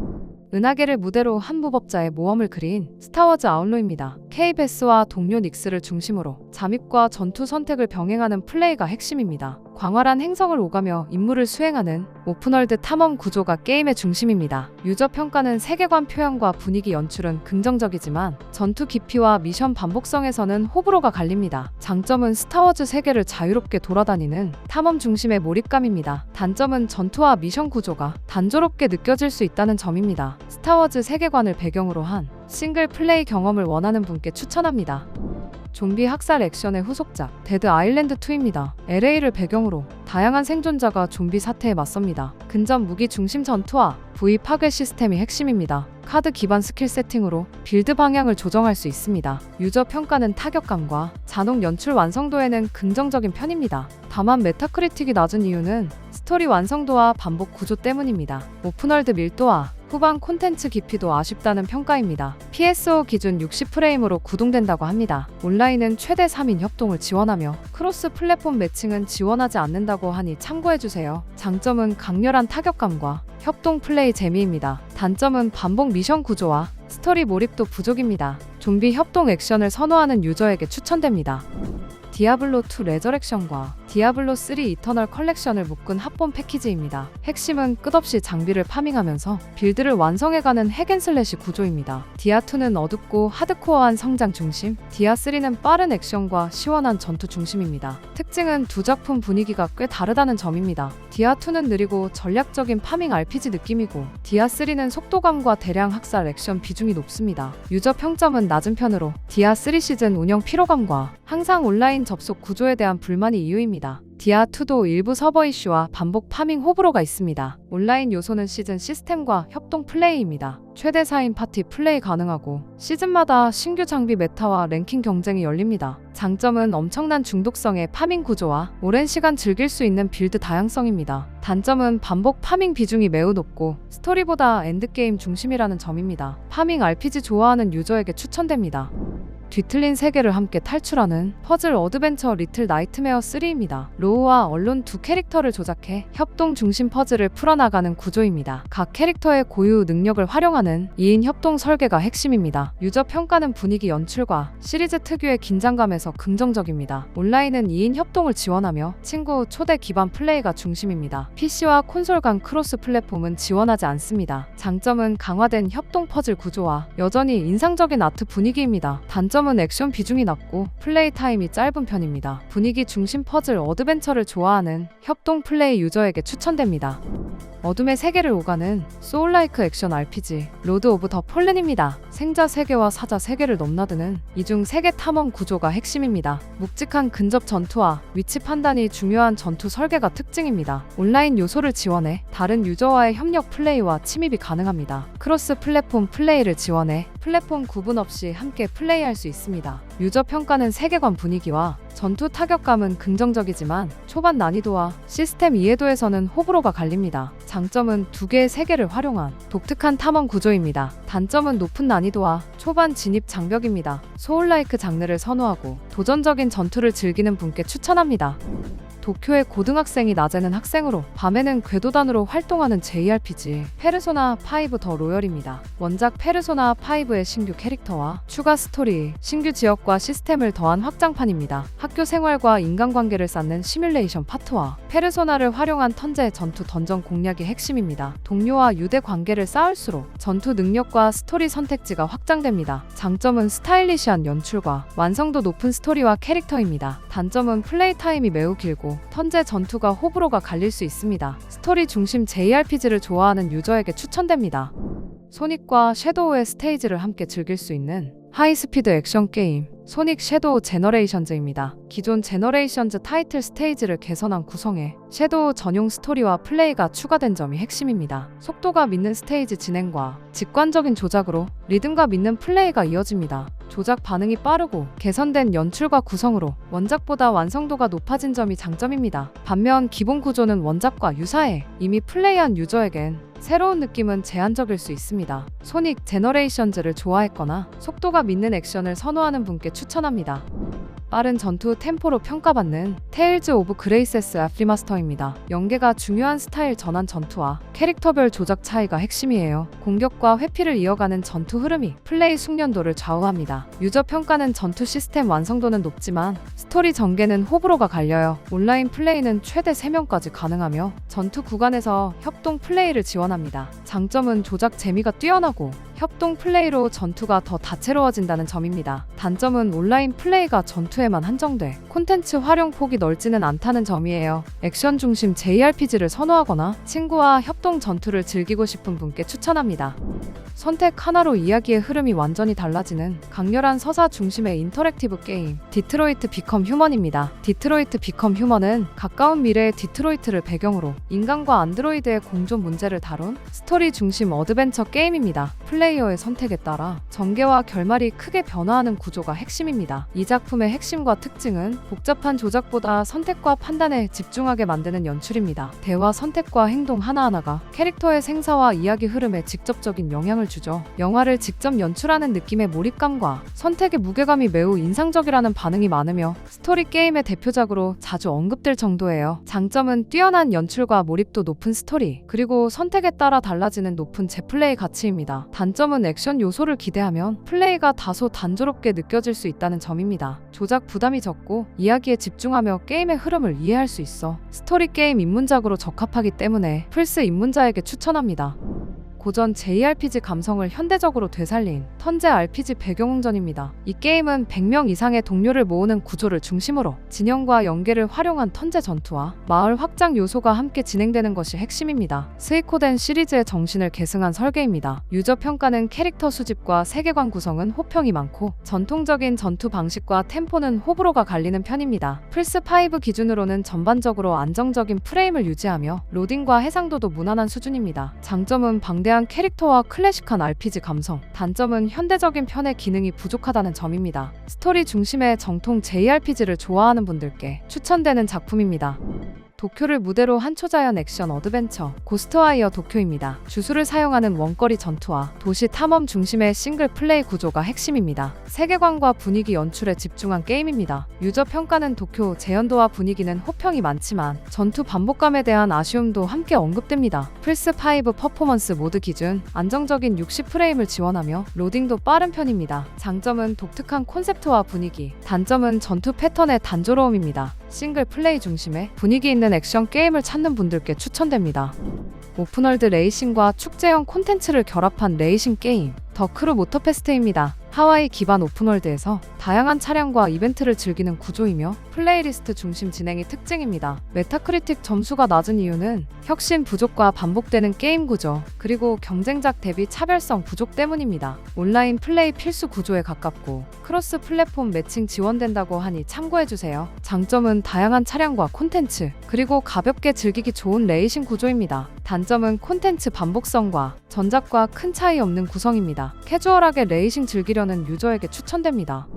은하계를 무대로 한 무법자의 모험을 그린 스타워즈 아웃로입니다. K-베스와 동료 닉스를 중심으로 잠입과 전투 선택을 병행하는 플레이가 핵심입니다. 광활한 행성을 오가며 임무를 수행하는 오픈월드 탐험 구조가 게임의 중심입니다. 유저 평가는 세계관 표현과 분위기 연출은 긍정적이지만 전투 깊이와 미션 반복성에서는 호불호가 갈립니다. 장점은 스타워즈 세계를 자유롭게 돌아다니는 탐험 중심의 몰입감입니다. 단점은 전투와 미션 구조가 단조롭게 느껴질 수 있다는 점입니다. 스타워즈 세계관을 배경으로 한 싱글 플레이 경험을 원하는 분께 추천합니다. 좀비 학살 액션의 후속작 데드 아일랜드 2입니다. LA를 배경으로 다양한 생존자가 좀비 사태에 맞섭니다. 근접 무기 중심 전투와 V 파괴 시스템이 핵심입니다. 카드 기반 스킬 세팅으로 빌드 방향을 조정할 수 있습니다. 유저 평가는 타격감과 잔혹 연출 완성도에는 긍정적인 편입니다. 다만 메타크리틱이 낮은 이유는 스토리 완성도와 반복 구조 때문입니다. 오픈월드 밀도와 후반 콘텐츠 깊이도 아쉽다는 평가입니다. PSO 기준 60프레임으로 구동된다고 합니다. 온라인은 최대 3인 협동을 지원하며 크로스 플랫폼 매칭은 지원하지 않는다고 하니 참고해주세요. 장점은 강렬한 타격감과 협동 플레이 재미입니다. 단점은 반복 미션 구조와 스토리 몰입도 부족입니다. 좀비 협동 액션을 선호하는 유저에게 추천됩니다. 디아블로2 레저렉션과 디아블로3 이터널 컬렉션을 묶은 합본 패키지입니다. 핵심은 끝없이 장비를 파밍하면서 빌드를 완성해가는 핵앤슬래시 구조입니다. 디아2는 어둡고 하드코어한 성장 중심, 디아3는 빠른 액션과 시원한 전투 중심입니다. 특징은 두 작품 분위기가 꽤 다르다는 점입니다. 디아2는 느리고 전략적인 파밍 RPG 느낌이고 디아3는 속도감과 대량 학살 액션 비중이 높습니다. 유저 평점은 낮은 편으로 디아3 시즌 운영 피로감과 항상 온라인 접속 구조에 대한 불만이 이유입니다. 디아2도 일부 서버 이슈와 반복 파밍 호불호가 있습니다. 온라인 요소는 시즌 시스템과 협동 플레이입니다. 최대 4인 파티 플레이 가능하고 시즌마다 신규 장비 메타와 랭킹 경쟁이 열립니다. 장점은 엄청난 중독성의 파밍 구조와 오랜 시간 즐길 수 있는 빌드 다양성입니다. 단점은 반복 파밍 비중이 매우 높고 스토리보다 엔드게임 중심이라는 점입니다. 파밍 RPG 좋아하는 유저에게 추천됩니다. 뒤틀린 세계를 함께 탈출하는 퍼즐 어드벤처 리틀 나이트메어 3입니다. 로우와 언론 두 캐릭터를 조작해 협동 중심 퍼즐을 풀어나가는 구조입니다. 각 캐릭터의 고유 능력을 활용하는 2인 협동 설계가 핵심입니다. 유저 평가는 분위기 연출과 시리즈 특유의 긴장감에서 긍정적입니다. 온라인은 2인 협동을 지원하며 친구 초대 기반 플레이가 중심입니다. PC와 콘솔 간 크로스 플랫폼은 지원하지 않습니다. 장점은 강화된 협동 퍼즐 구조와 여전히 인상적인 아트 분위기입니다. 단점은 액션 비중이 낮고 플레이 타임이 짧은 편입니다. 분위기 중심 퍼즐 어드벤처를 좋아하는 협동 플레이 유저에게 추천됩니다. 어둠의 세계를 오가는 소울라이크 액션 RPG 로드 오브 더 폴렌입니다. 생자 세계와 사자 세계를 넘나드는 이중 세계 탐험 구조가 핵심입니다. 묵직한 근접 전투와 위치 판단이 중요한 전투 설계가 특징입니다. 온라인 요소를 지원해 다른 유저와의 협력 플레이와 침입이 가능합니다. 크로스 플랫폼 플레이를 지원해 플랫폼 구분 없이 함께 플레이할 수 있습니다. 유저 평가는 세계관 분위기와 전투 타격감은 긍정적이지만 초반 난이도와 시스템 이해도에서는 호불호가 갈립니다. 장점은 두 개의 세계를 활용한 독특한 탐험 구조입니다. 단점은 높은 난이도와 초반 진입 장벽입니다. 소울라이크 장르를 선호하고 도전적인 전투를 즐기는 분께 추천합니다. 도쿄의 고등학생이 낮에는 학생으로 밤에는 궤도단으로 활동하는 JRPG 페르소나 5 더 로열입니다. 원작 페르소나 5의 신규 캐릭터와 추가 스토리, 신규 지역과 시스템을 더한 확장판입니다. 학교 생활과 인간관계를 쌓는 시뮬레이션 파트와 페르소나를 활용한 턴제 전투 던전 공략이 핵심입니다. 동료와 유대 관계를 쌓을수록 전투 능력과 스토리 선택지가 확장됩니다. 장점은 스타일리시한 연출과 완성도 높은 스토리와 캐릭터입니다. 단점은 플레이 타임이 매우 길고 턴제 전투가 호불호가 갈릴 수 있습니다. 스토리 중심 JRPG를 좋아하는 유저에게 추천됩니다. 소닉과 섀도우의 스테이지를 함께 즐길 수 있는 하이스피드 액션 게임 소닉 섀도우 제너레이션즈입니다. 기존 제너레이션즈 타이틀 스테이지를 개선한 구성에 섀도우 전용 스토리와 플레이가 추가된 점이 핵심입니다. 속도가 믿는 스테이지 진행과 직관적인 조작으로 리듬감 있는 플레이가 이어집니다. 조작 반응이 빠르고 개선된 연출과 구성으로 원작보다 완성도가 높아진 점이 장점입니다. 반면 기본 구조는 원작과 유사해 이미 플레이한 유저에겐 새로운 느낌은 제한적일 수 있습니다. 소닉 제너레이션즈를 좋아했거나 속도가 믿는 액션을 선호하는 분께 추천합니다. 빠른 전투 템포로 평가받는 테일즈 오브 그레이세스 애프리마스터입니다. 연계가 중요한 스타일 전환 전투와 캐릭터별 조작 차이가 핵심이에요. 공격과 회피를 이어가는 전투 흐름이 플레이 숙련도를 좌우합니다. 유저 평가는 전투 시스템 완성도는 높지만 스토리 전개는 호불호가 갈려요. 온라인 플레이는 최대 3명까지 가능하며 전투 구간에서 협동 플레이를 지원합니다. 장점은 조작 재미가 뛰어나고 협동 플레이로 전투가 더 다채로워진다는 점입니다. 단점은 온라인 플레이가 전투에만 한정돼 콘텐츠 활용 폭이 넓지는 않다는 점이에요. 액션 중심 JRPG를 선호하거나 친구와 협동 전투를 즐기고 싶은 분께 추천합니다. 선택 하나로 이야기의 흐름이 완전히 달라지는 강렬한 서사 중심의 인터랙티브 게임 디트로이트 비컴 휴먼입니다. 디트로이트 비컴 휴먼은 가까운 미래의 디트로이트를 배경으로 인간과 안드로이드의 공존 문제를 다룬 스토리 중심 어드벤처 게임입니다. 플레이어의 선택에 따라 전개와 결말이 크게 변화하는 구조가 핵심입니다. 이 작품의 핵심과 특징은 복잡한 조작보다 선택과 판단에 집중하게 만드는 연출입니다. 대화 선택과 행동 하나하나가 캐릭터의 생사와 이야기 흐름에 직접적인 영향을 주죠. 영화를 직접 연출하는 느낌의 몰입감과 선택의 무게감이 매우 인상적이라는 반응이 많으며 스토리 게임의 대표작으로 자주 언급될 정도예요. 장점은 뛰어난 연출과 몰입도 높은 스토리, 그리고 선택에 따라 달라지는 높은 재플레이 가치입니다. 단점은 액션 요소를 기대하면 플레이가 다소 단조롭게 느껴질 수 있다는 점입니다. 조작 부담이 적고 이야기에 집중하며 게임의 흐름을 이해할 수 있어 스토리 게임 입문작으로 적합하기 때문에 플스 입문자에게 추천합니다. 고전 JRPG 감성을 현대적으로 되살린 턴제 RPG 배경웅전입니다. 이 게임은 100명 이상의 동료를 모으는 구조를 중심으로 진영과 연계를 활용한 턴제 전투와 마을 확장 요소가 함께 진행되는 것이 핵심입니다. 스이코덴 시리즈의 정신을 계승한 설계입니다. 유저 평가는 캐릭터 수집과 세계관 구성은 호평이 많고 전통적인 전투 방식과 템포는 호불호가 갈리는 편입니다. 플스5 기준으로는 전반적으로 안정적인 프레임을 유지하며 로딩과 해상도도 무난한 수준입니다. 장점은 방대한 캐릭터와 클래식한 RPG 감성, 단점은 현대적인 편의 기능이 부족하다는 점입니다. 스토리 중심의 정통 JRPG를 좋아하는 분들께 추천되는 작품입니다. 도쿄를 무대로 한 초자연 액션 어드벤처 고스트와이어 도쿄입니다. 주술을 사용하는 원거리 전투와 도시 탐험 중심의 싱글 플레이 구조가 핵심입니다. 세계관과 분위기 연출에 집중한 게임입니다. 유저 평가는 도쿄 재현도와 분위기는 호평이 많지만 전투 반복감에 대한 아쉬움도 함께 언급됩니다. 플스5 퍼포먼스 모드 기준 안정적인 60프레임을 지원하며 로딩도 빠른 편입니다. 장점은 독특한 콘셉트와 분위기, 단점은 전투 패턴의 단조로움입니다. 싱글 플레이 중심의 분위기 있는 액션 게임을 찾는 분들께 추천됩니다. 오픈월드 레이싱과 축제형 콘텐츠를 결합한 레이싱 게임 더 크루 모터페스트입니다. 하와이 기반 오픈월드에서 다양한 차량과 이벤트를 즐기는 구조이며 플레이리스트 중심 진행이 특징입니다. 메타크리틱 점수가 낮은 이유는 혁신 부족과 반복되는 게임 구조, 그리고 경쟁작 대비 차별성 부족 때문입니다. 온라인 플레이 필수 구조에 가깝고 크로스 플랫폼 매칭 지원된다고 하니 참고해주세요. 장점은 다양한 차량과 콘텐츠, 그리고 가볍게 즐기기 좋은 레이싱 구조입니다. 단점은 콘텐츠 반복성과 전작과 큰 차이 없는 구성입니다. 캐주얼하게 레이싱 즐기려는 유저에게 추천됩니다.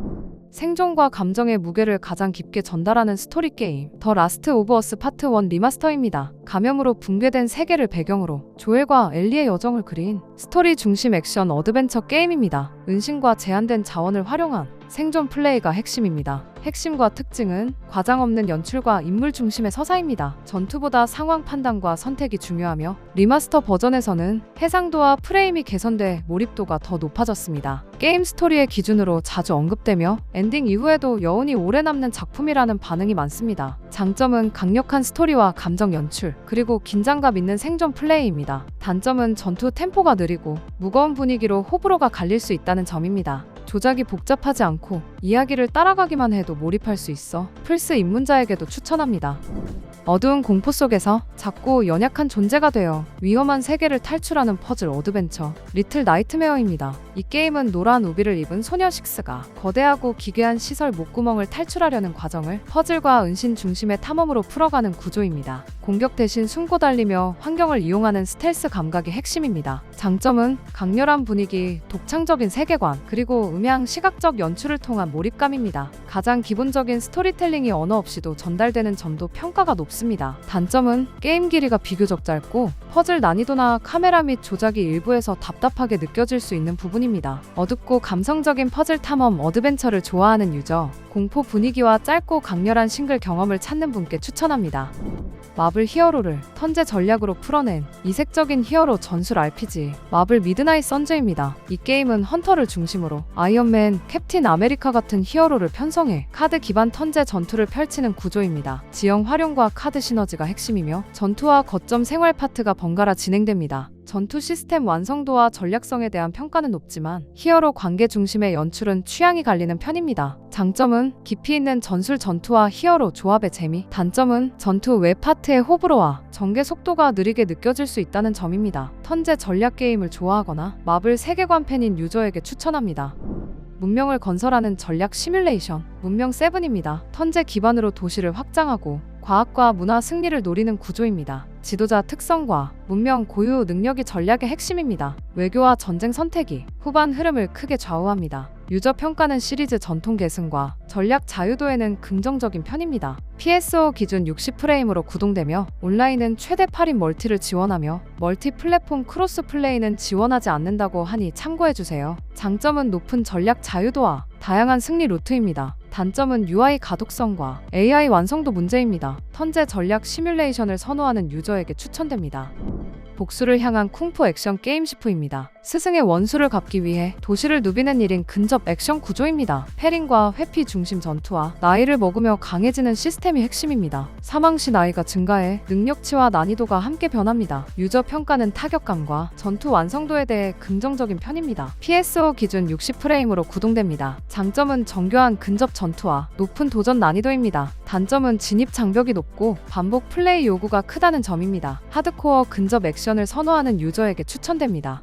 생존과 감정의 무게를 가장 깊게 전달하는 스토리 게임 더 라스트 오브 어스 파트 1 리마스터입니다. 감염으로 붕괴된 세계를 배경으로 조엘과 엘리의 여정을 그린 스토리 중심 액션 어드벤처 게임입니다. 은신과 제한된 자원을 활용한 생존 플레이가 핵심입니다. 핵심과 특징은 과장 없는 연출과 인물 중심의 서사입니다. 전투보다 상황 판단과 선택이 중요하며 리마스터 버전에서는 해상도와 프레임이 개선돼 몰입도가 더 높아졌습니다. 게임 스토리의 기준으로 자주 언급되며 엔딩 이후에도 여운이 오래 남는 작품이라는 반응이 많습니다. 장점은 강력한 스토리와 감정 연출, 그리고 긴장감 있는 생존 플레이입니다. 단점은 전투 템포가 느리고 무거운 분위기로 호불호가 갈릴 수 있다는 점입니다. 조작이 복잡하지 않고 이야기를 따라가기만 해도 몰입할 수 있어 플스 입문자에게도 추천합니다. 어두운 공포 속에서 작고 연약한 존재가 되어 위험한 세계를 탈출하는 퍼즐 어드벤처 리틀 나이트메어입니다. 이 게임은 노란 우비를 입은 소녀 식스가 거대하고 기괴한 시설 목구멍을 탈출하려는 과정을 퍼즐과 은신 중심의 탐험으로 풀어가는 구조입니다. 공격 대신 숨고 달리며 환경을 이용하는 스텔스 감각이 핵심입니다. 장점은 강렬한 분위기, 독창적인 세계관, 그리고 음향, 시각적 연출을 통한 몰입감입니다. 가장 기본적인 스토리텔링이 언어 없이도 전달되는 점도 평가가 높습니다. 단점은 게임 길이가 비교적 짧고 퍼즐 난이도나 카메라 및 조작이 일부에서 답답하게 느껴질 수 있는 부분입니다. 어둡고 감성적인 퍼즐 탐험 어드벤처를 좋아하는 유저, 공포 분위기와 짧고 강렬한 싱글 경험을 찾는 분께 추천합니다. 마블 히어로를 턴제 전략으로 풀어낸 이색적인 히어로 전술 RPG 마블 미드나잇 선즈입니다. 이 게임은 헌터를 중심으로 아이언맨, 캡틴 아메리카 같은 히어로를 편성해 카드 기반 턴제 전투를 펼치는 구조입니다. 지형 활용과 카드 시너지가 핵심이며 전투와 거점 생활 파트가 번갈아 진행됩니다. 전투 시스템 완성도와 전략성에 대한 평가는 높지만 히어로 관계 중심의 연출은 취향이 갈리는 편입니다. 장점은 깊이 있는 전술 전투와 히어로 조합의 재미, 단점은 전투 외 파트의 호불호와 전개 속도가 느리게 느껴질 수 있다는 점입니다. 턴제 전략 게임을 좋아하거나 마블 세계관 팬인 유저에게 추천합니다. 문명을 건설하는 전략 시뮬레이션 문명 7입니다. 턴제 기반으로 도시를 확장하고 과학과 문화 승리를 노리는 구조입니다. 지도자 특성과 문명 고유 능력이 전략의 핵심입니다. 외교와 전쟁 선택이 후반 흐름을 크게 좌우합니다. 유저 평가는 시리즈 전통 계승과 전략 자유도에는 긍정적인 편입니다. PSO 기준 60프레임으로 구동되며 온라인은 최대 8인 멀티를 지원하며 멀티 플랫폼 크로스 플레이는 지원하지 않는다고 하니 참고해주세요. 장점은 높은 전략 자유도와 다양한 승리 루트입니다. 단점은 UI 가독성과 AI 완성도 문제입니다. 턴제 전략 시뮬레이션을 선호하는 유저에게 추천됩니다. 복수를 향한 쿵푸 액션 게임 시프입니다. 스승의 원수를 갚기 위해 도시를 누비는 1인 근접 액션 구조입니다. 패링과 회피 중심 전투와 나이를 먹으며 강해지는 시스템이 핵심입니다. 사망 시 나이가 증가해 능력치와 난이도가 함께 변합니다. 유저 평가는 타격감과 전투 완성도에 대해 긍정적인 편입니다. PSO 기준 60프레임으로 구동됩니다. 장점은 정교한 근접 전투와 높은 도전 난이도입니다. 단점은 진입 장벽이 높고 반복 플레이 요구가 크다는 점입니다. 하드코어 근접 액션을 선호하는 유저에게 추천됩니다.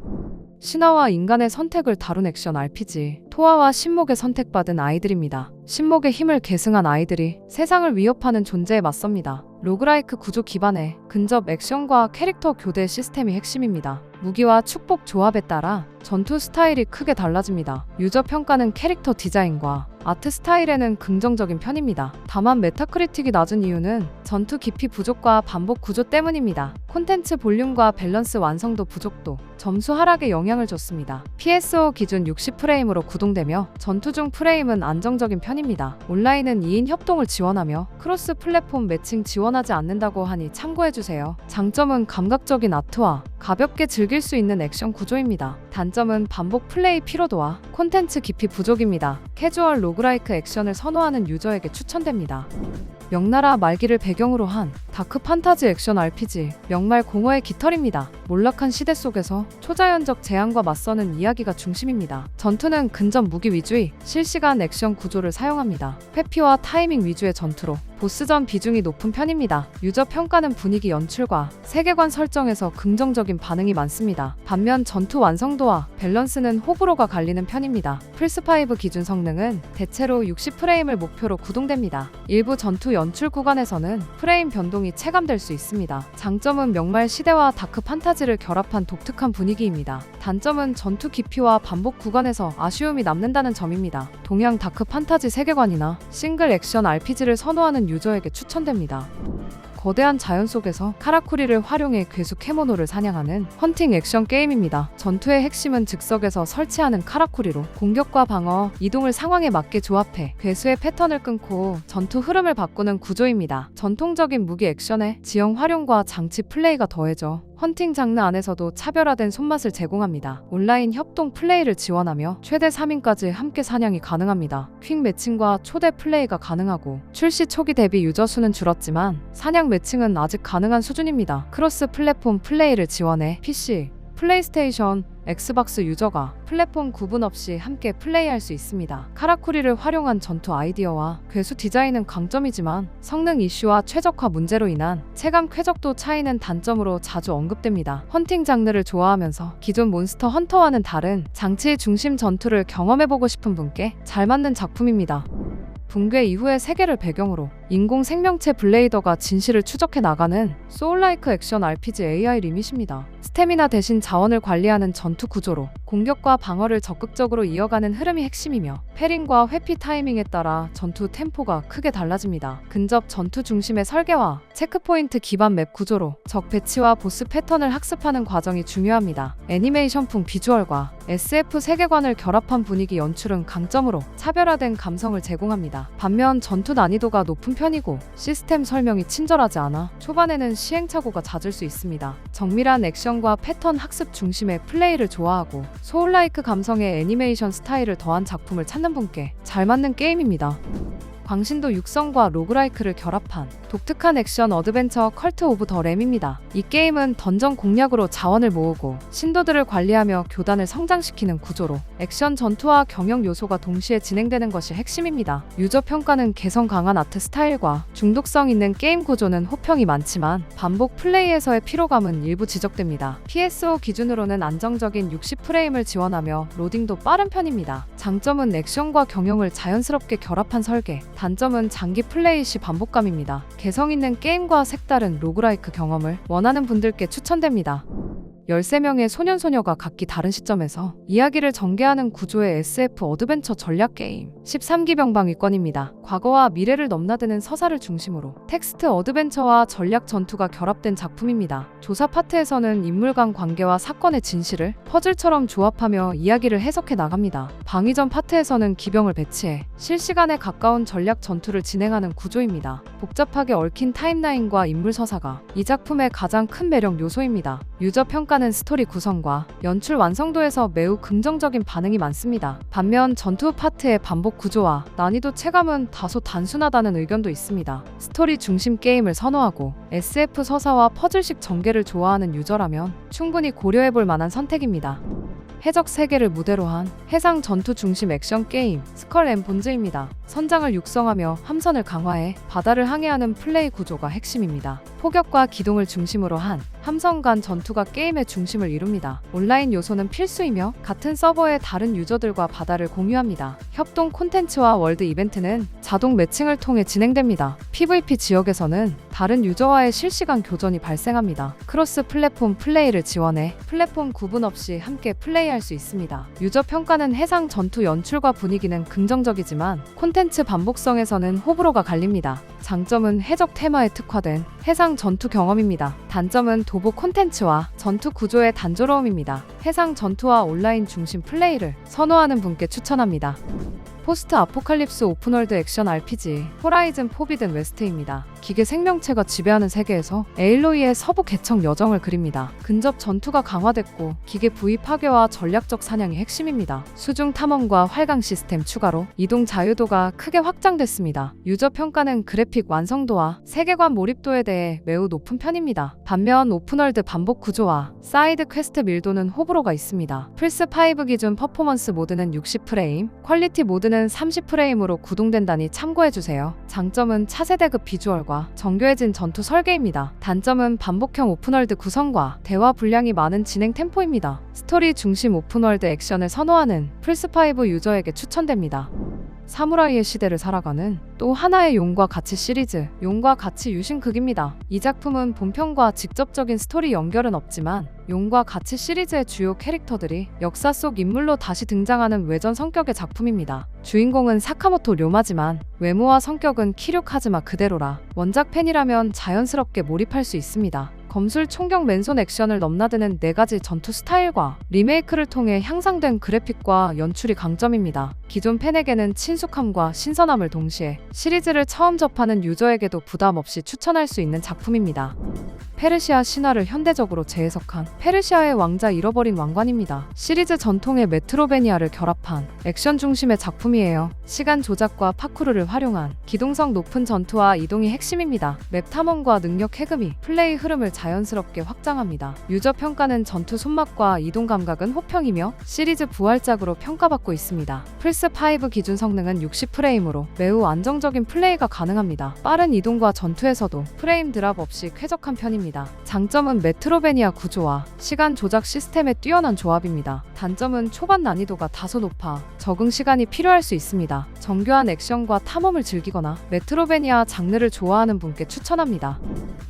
신화와 인간의 선택을 다룬 액션 RPG 토아와 신목의 선택받은 아이들입니다. 신목의 힘을 계승한 아이들이 세상을 위협하는 존재에 맞섭니다. 로그라이크 구조 기반의 근접 액션과 캐릭터 교대 시스템이 핵심입니다. 무기와 축복 조합에 따라 전투 스타일이 크게 달라집니다. 유저 평가는 캐릭터 디자인과 아트 스타일에는 긍정적인 편입니다. 다만 메타크리틱이 낮은 이유는 전투 깊이 부족과 반복 구조 때문입니다. 콘텐츠 볼륨과 밸런스 완성도 부족도 점수 하락에 영향을 줬습니다. PSO 기준 60프레임으로 구동되며 전투 중 프레임은 안정적인 편입니다. 온라인은 2인 협동을 지원하며 크로스 플랫폼 매칭 지원하지 않는다고 하니 참고해주세요. 장점은 감각적인 아트와 가볍게 즐길 수 있는 액션 구조입니다. 단점은 반복 플레이 피로도와 콘텐츠 깊이 부족입니다. 캐주얼 로그라이크 액션을 선호하는 유저에게 추천됩니다. 명나라 말기를 배경으로 한 다크 판타지 액션 RPG 명말 공허의 깃털입니다. 몰락한 시대 속에서 초자연적 재앙과 맞서는 이야기가 중심입니다. 전투는 근접 무기 위주의 실시간 액션 구조를 사용합니다. 회피와 타이밍 위주의 전투로 보스전 비중이 높은 편입니다. 유저 평가는 분위기 연출과 세계관 설정에서 긍정적인 반응이 많습니다. 반면 전투 완성도와 밸런스는 호불호가 갈리는 편입니다. 플스5 기준 성능은 대체로 60프레임을 목표로 구동됩니다. 일부 전투 연출 구간에서는 프레임 변동이 체감될 수 있습니다. 장점은 명말 시대와 다크 판타지를 결합한 독특한 분위기입니다. 단점은 전투 깊이와 반복 구간에서 아쉬움이 남는다는 점입니다. 동양 다크 판타지 세계관이나 싱글 액션 RPG를 선호하는 유저에게 추천됩니다. 거대한 자연 속에서 카라쿠리를 활용해 괴수 캐모노를 사냥하는 헌팅 액션 게임입니다. 전투의 핵심은 즉석에서 설치하는 카라쿠리로 공격과 방어, 이동을 상황에 맞게 조합해 괴수의 패턴을 끊고 전투 흐름을 바꾸는 구조입니다. 전통적인 무기 액션에 지형 활용과 장치 플레이가 더해져 헌팅 장르 안에서도 차별화된 손맛을 제공합니다. 온라인 협동 플레이를 지원하며 최대 3인까지 함께 사냥이 가능합니다. 퀵 매칭과 초대 플레이가 가능하고 출시 초기 대비 유저 수는 줄었지만 사냥 매칭은 아직 가능한 수준입니다. 크로스 플랫폼 플레이를 지원해 PC, 플레이스테이션, 엑스박스 유저가 플랫폼 구분 없이 함께 플레이할 수 있습니다. 카라쿠리를 활용한 전투 아이디어와 괴수 디자인은 강점이지만 성능 이슈와 최적화 문제로 인한 체감 쾌적도 차이는 단점으로 자주 언급됩니다. 헌팅 장르를 좋아하면서 기존 몬스터 헌터와는 다른 장치 중심 전투를 경험해보고 싶은 분께 잘 맞는 작품입니다. 붕괴 이후의 세계를 배경으로 인공 생명체 블레이더가 진실을 추적해 나가는 소울라이크 액션 RPG AI 리밋입니다. 스태미나 대신 자원을 관리하는 전투 구조로 공격과 방어를 적극적으로 이어가는 흐름이 핵심이며 패링과 회피 타이밍에 따라 전투 템포가 크게 달라집니다. 근접 전투 중심의 설계와 체크포인트 기반 맵 구조로 적 배치와 보스 패턴을 학습하는 과정이 중요합니다. 애니메이션풍 비주얼과 SF 세계관을 결합한 분위기 연출은 강점으로 차별화된 감성을 제공합니다. 반면 전투 난이도가 높은 편이고 시스템 설명이 친절하지 않아 초반에는 시행착오가 잦을 수 있습니다. 정밀한 액션과 패턴 학습 중심의 플레이를 좋아하고 소울라이크 감성의 애니메이션 스타일을 더한 작품을 찾는 분께 잘 맞는 게임입니다. 광신도 육성과 로그라이크를 결합한 독특한 액션 어드벤처 컬트 오브 더 램입니다. 이 게임은 던전 공략으로 자원을 모으고 신도들을 관리하며 교단을 성장시키는 구조로 액션 전투와 경영 요소가 동시에 진행되는 것이 핵심입니다. 유저 평가는 개성 강한 아트 스타일과 중독성 있는 게임 구조는 호평이 많지만 반복 플레이에서의 피로감은 일부 지적됩니다. PS5 기준으로는 안정적인 60프레임을 지원하며 로딩도 빠른 편입니다. 장점은 액션과 경영을 자연스럽게 결합한 설계, 단점은 장기 플레이 시 반복감입니다. 개성 있는 게임과 색다른 로그라이크 경험을 원하는 분들께 추천됩니다. 13명의 소년소녀가 각기 다른 시점에서 이야기를 전개하는 구조의 SF 어드벤처 전략 게임 13기 병방위권입니다. 과거와 미래를 넘나드는 서사를 중심으로 텍스트 어드벤처와 전략 전투가 결합된 작품입니다. 조사 파트에서는 인물 간 관계와 사건의 진실을 퍼즐처럼 조합하며 이야기를 해석해 나갑니다. 방위전 파트에서는 기병을 배치해 실시간에 가까운 전략 전투를 진행하는 구조입니다. 복잡하게 얽힌 타임라인과 인물 서사가 이 작품의 가장 큰 매력 요소입니다. 유저 평가는 스토리 구성과 연출 완성도에서 매우 긍정적인 반응이 많습니다. 반면 전투 파트의 반복 구조와 난이도 체감은 다소 단순하다는 의견도 있습니다. 스토리 중심 게임을 선호하고 SF 서사와 퍼즐식 전개를 좋아하는 유저라면 충분히 고려해볼 만한 선택입니다. 해적 세계를 무대로 한 해상 전투 중심 액션 게임 스컬 앤 본즈입니다. 선장을 육성하며 함선을 강화해 바다를 항해하는 플레이 구조가 핵심입니다. 포격과 기동을 중심으로 한 함선 간 전투가 게임의 중심을 이룹니다. 온라인 요소는 필수이며 같은 서버의 다른 유저들과 바다를 공유합니다. 협동 콘텐츠와 월드 이벤트는 자동 매칭을 통해 진행됩니다. PVP 지역에서는 다른 유저와의 실시간 교전이 발생합니다. 크로스 플랫폼 플레이를 지원해 플랫폼 구분 없이 함께 플레이할 수 있습니다. 유저 평가는 해상 전투 연출과 분위기는 긍정적이지만 콘텐츠 반복성에서는 호불호가 갈립니다. 장점은 해적 테마에 특화된 해상 전투 경험입니다. 단점은 도보 콘텐츠와 전투 구조의 단조로움입니다. 해상 전투와 온라인 중심 플레이를 선호하는 분께 추천합니다. 포스트 아포칼립스 오픈월드 액션 RPG 호라이즌 포비든 웨스트입니다. 기계 생명체가 지배하는 세계에서 에일로이의 서부 개척 여정을 그립니다. 근접 전투가 강화됐고 기계 부위 파괴와 전략적 사냥이 핵심입니다. 수중 탐험과 활강 시스템 추가로 이동 자유도가 크게 확장됐습니다. 유저 평가는 그래픽 완성도와 세계관 몰입도에 대해 매우 높은 편입니다. 반면 오픈월드 반복 구조와 사이드 퀘스트 밀도는 호불호가 있습니다. 플스5 기준 퍼포먼스 모드는 60프레임, 퀄리티 모드는 30프레임으로 구동된다니 참고해주세요. 장점은 차세대급 비주얼과 정교해진 전투 설계입니다. 단점은 반복형 오픈월드 구성과 대화 분량이 많은 진행 템포입니다. 스토리 중심 오픈월드 액션을 선호하는 플스5 유저에게 추천됩니다. 사무라이의 시대를 살아가는 또 하나의 용과 가치 시리즈, 용과 가치 유신극입니다. 이 작품은 본편과 직접적인 스토리 연결은 없지만 용과 가치 시리즈의 주요 캐릭터들이 역사 속 인물로 다시 등장하는 외전 성격의 작품입니다. 주인공은 사카모토 료마지만 외모와 성격은 키류 카즈마 그대로라 원작 팬이라면 자연스럽게 몰입할 수 있습니다. 검술 총격 맨손 액션을 넘나드는 4가지 전투 스타일과 리메이크를 통해 향상된 그래픽과 연출이 강점입니다. 기존 팬에게는 친숙함과 신선함을 동시에 시리즈를 처음 접하는 유저에게도 부담 없이 추천할 수 있는 작품입니다. 페르시아 신화를 현대적으로 재해석한 페르시아의 왕자 잃어버린 왕관입니다. 시리즈 전통의 메트로베니아를 결합한 액션 중심의 작품이에요. 시간 조작과 파쿠르를 활용한 기동성 높은 전투와 이동이 핵심입니다. 맵 탐험과 능력 해금이 플레이 흐름을 자연스럽게 확장합니다. 유저 평가는 전투 손맛과 이동 감각은 호평이며 시리즈 부활작으로 평가받고 있습니다. 플스5 기준 성능은 60프레임으로 매우 안정적인 플레이가 가능합니다. 빠른 이동과 전투에서도 프레임 드랍 없이 쾌적한 편입니다. 장점은 메트로베니아 구조와 시간 조작 시스템의 뛰어난 조합입니다. 단점은 초반 난이도가 다소 높아 적응 시간이 필요할 수 있습니다. 정교한 액션과 탐험을 즐기거나 메트로베니아 장르를 좋아하는 분께 추천합니다.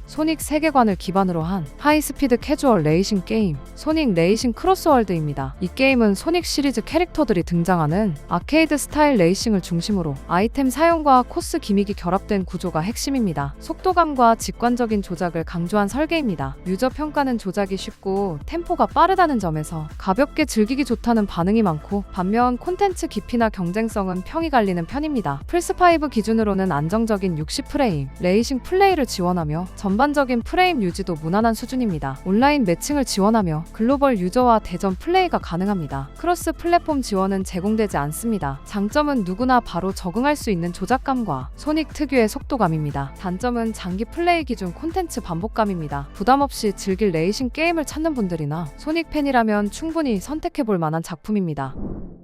소닉 세계관을 기반으로 한 하이스피드 캐주얼 레이싱 게임 소닉 레이싱 크로스월드입니다. 이 게임은 소닉 시리즈 캐릭터들이 등장하는 아케이드 스타일 레이싱을 중심으로 아이템 사용과 코스 기믹이 결합된 구조가 핵심입니다. 속도감과 직관적인 조작을 강조한 설계입니다. 유저 평가는 조작이 쉽고 템포가 빠르다는 점에서 가볍게 즐기기 좋다는 반응이 많고, 반면 콘텐츠 깊이나 경쟁성은 평이 갈리는 편입니다. 플스5 기준으로는 안정적인 60프레임 레이싱 플레이를 지원하며 전반적인 프레임 유지도 무난한 수준입니다. 온라인 매칭을 지원하며 글로벌 유저와 대전 플레이가 가능합니다. 크로스 플랫폼 지원은 제공되지 않습니다. 장점은 누구나 바로 적응할 수 있는 조작감과 소닉 특유의 속도감입니다. 단점은 장기 플레이 기준 콘텐츠 반복감입니다. 부담없이 즐길 레이싱 게임을 찾는 분들이나 소닉 팬이라면 충분히 선택해볼 만한 작품입니다.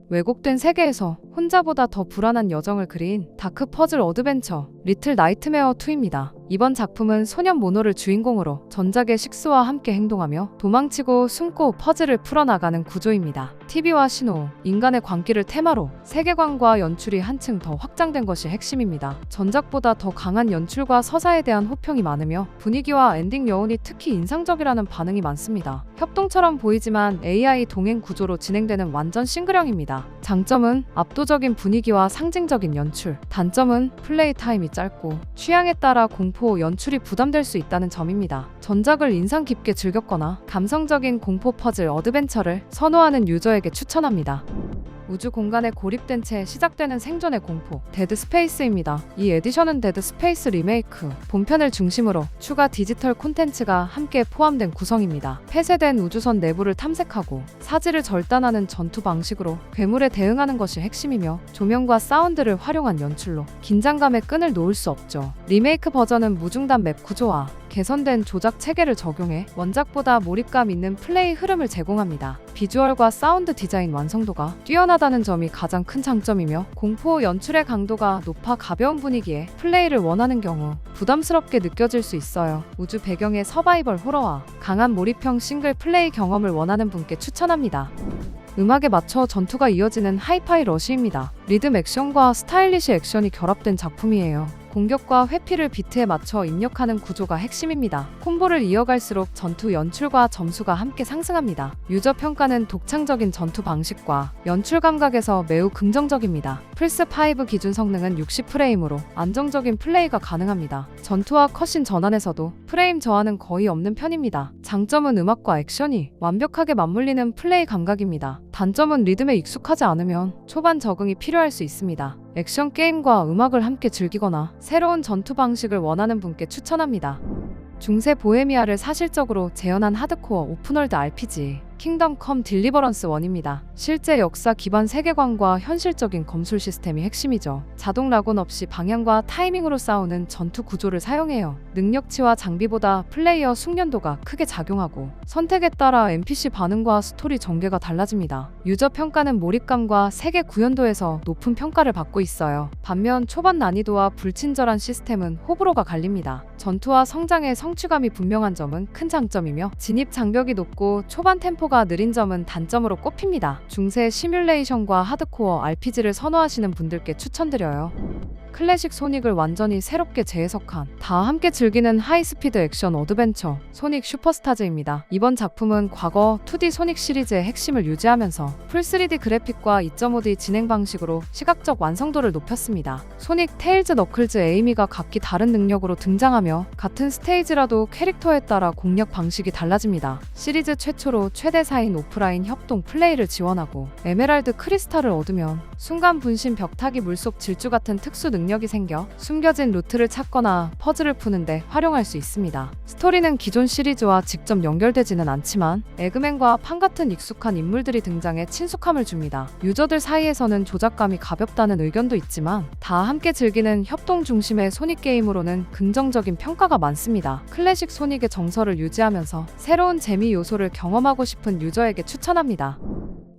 왜곡된 세계에서 혼자보다 더 불안한 여정을 그린 다크 퍼즐 어드벤처 리틀 나이트메어 2입니다. 이번 작품은 소년 모노를 주인공으로 전작의 식스와 함께 행동하며 도망치고 숨고 퍼즐을 풀어나가는 구조입니다. TV와 신호, 인간의 광기를 테마로 세계관과 연출이 한층 더 확장된 것이 핵심입니다. 전작보다 더 강한 연출과 서사에 대한 호평이 많으며 분위기와 엔딩 여운이 특히 인상적이라는 반응이 많습니다. 협동처럼 보이지만 AI 동행 구조로 진행되는 완전 싱글형입니다. 장점은 압도적인 분위기와 상징적인 연출, 단점은 플레이 타임이 짧고 취향에 따라 공포 연출이 부담될 수 있다는 점입니다. 전작을 인상 깊게 즐겼거나 감성적인 공포 퍼즐 어드벤처를 선호하는 유저에게 추천합니다. 우주 공간에 고립된 채 시작되는 생존의 공포 데드 스페이스입니다. 이 에디션은 데드 스페이스 리메이크 본편을 중심으로 추가 디지털 콘텐츠가 함께 포함된 구성입니다. 폐쇄된 우주선 내부를 탐색하고 사지를 절단하는 전투 방식으로 괴물에 대응하는 것이 핵심이며, 조명과 사운드를 활용한 연출로 긴장감의 끈을 놓을 수 없죠. 리메이크 버전은 무중단 맵 구조와 개선된 조작 체계를 적용해 원작보다 몰입감 있는 플레이 흐름을 제공합니다. 비주얼과 사운드 디자인 완성도가 뛰어나다는 점이 가장 큰 장점이며, 공포 연출의 강도가 높아 가벼운 분위기에 플레이를 원하는 경우 부담스럽게 느껴질 수 있어요. 우주 배경의 서바이벌 호러와 강한 몰입형 싱글 플레이 경험을 원하는 분께 추천합니다. 음악에 맞춰 전투가 이어지는 하이파이 러시입니다. 리듬 액션과 스타일리시 액션이 결합된 작품이에요. 공격과 회피를 비트에 맞춰 입력하는 구조가 핵심입니다. 콤보를 이어갈수록 전투 연출과 점수가 함께 상승합니다. 유저 평가는 독창적인 전투 방식과 연출 감각에서 매우 긍정적입니다. 플스5 기준 성능은 60프레임으로 안정적인 플레이가 가능합니다. 전투와 컷신 전환에서도 프레임 저하는 거의 없는 편입니다. 장점은 음악과 액션이 완벽하게 맞물리는 플레이 감각입니다. 단점은 리듬에 익숙하지 않으면 초반 적응이 필요할 수 있습니다. 액션 게임과 음악을 함께 즐기거나 새로운 전투 방식을 원하는 분께 추천합니다. 중세 보헤미아를 사실적으로 재현한 하드코어 오픈월드 RPG 킹덤 컴 딜리버런스 1입니다. 실제 역사 기반 세계관과 현실적인 검술 시스템이 핵심이죠. 자동 락온 없이 방향과 타이밍으로 싸우는 전투 구조를 사용해요. 능력치와 장비보다 플레이어 숙련도가 크게 작용하고, 선택에 따라 NPC 반응과 스토리 전개가 달라집니다. 유저 평가는 몰입감과 세계 구현도에서 높은 평가를 받고 있어요. 반면 초반 난이도와 불친절한 시스템은 호불호가 갈립니다. 전투와 성장의 성취감이 분명한 점은 큰 장점이며, 진입 장벽이 높고 초반 템포가 느린 점은 단점으로 꼽힙니다. 중세 시뮬레이션과 하드코어 RPG를 선호하시는 분들께 추천드려요. 클래식 소닉을 완전히 새롭게 재해석한 다 함께 즐기는 하이스피드 액션 어드벤처 소닉 슈퍼스타즈입니다. 이번 작품은 과거 2D 소닉 시리즈의 핵심을 유지하면서 풀 3D 그래픽과 2.5D 진행 방식으로 시각적 완성도를 높였습니다. 소닉, 테일즈, 너클즈, 에이미가 각기 다른 능력으로 등장하며 같은 스테이지라도 캐릭터에 따라 공략 방식이 달라집니다. 시리즈 최초로 최대 4인 오프라인 협동 플레이를 지원하고, 에메랄드 크리스탈을 얻으면 순간 분신 벽타기 물속 질주 같은 특수 능력이 생겨 숨겨진 루트를 찾거나 퍼즐을 푸는데 활용할 수 있습니다. 스토리는 기존 시리즈와 직접 연결되지는 않지만 에그맨과 판 같은 익숙한 인물들이 등장해 친숙함을 줍니다. 유저들 사이에서는 조작감이 가볍다는 의견도 있지만, 다 함께 즐기는 협동 중심의 소닉 게임으로는 긍정적인 평가가 많습니다. 클래식 소닉의 정서를 유지하면서 새로운 재미 요소를 경험하고 싶은 유저에게 추천합니다.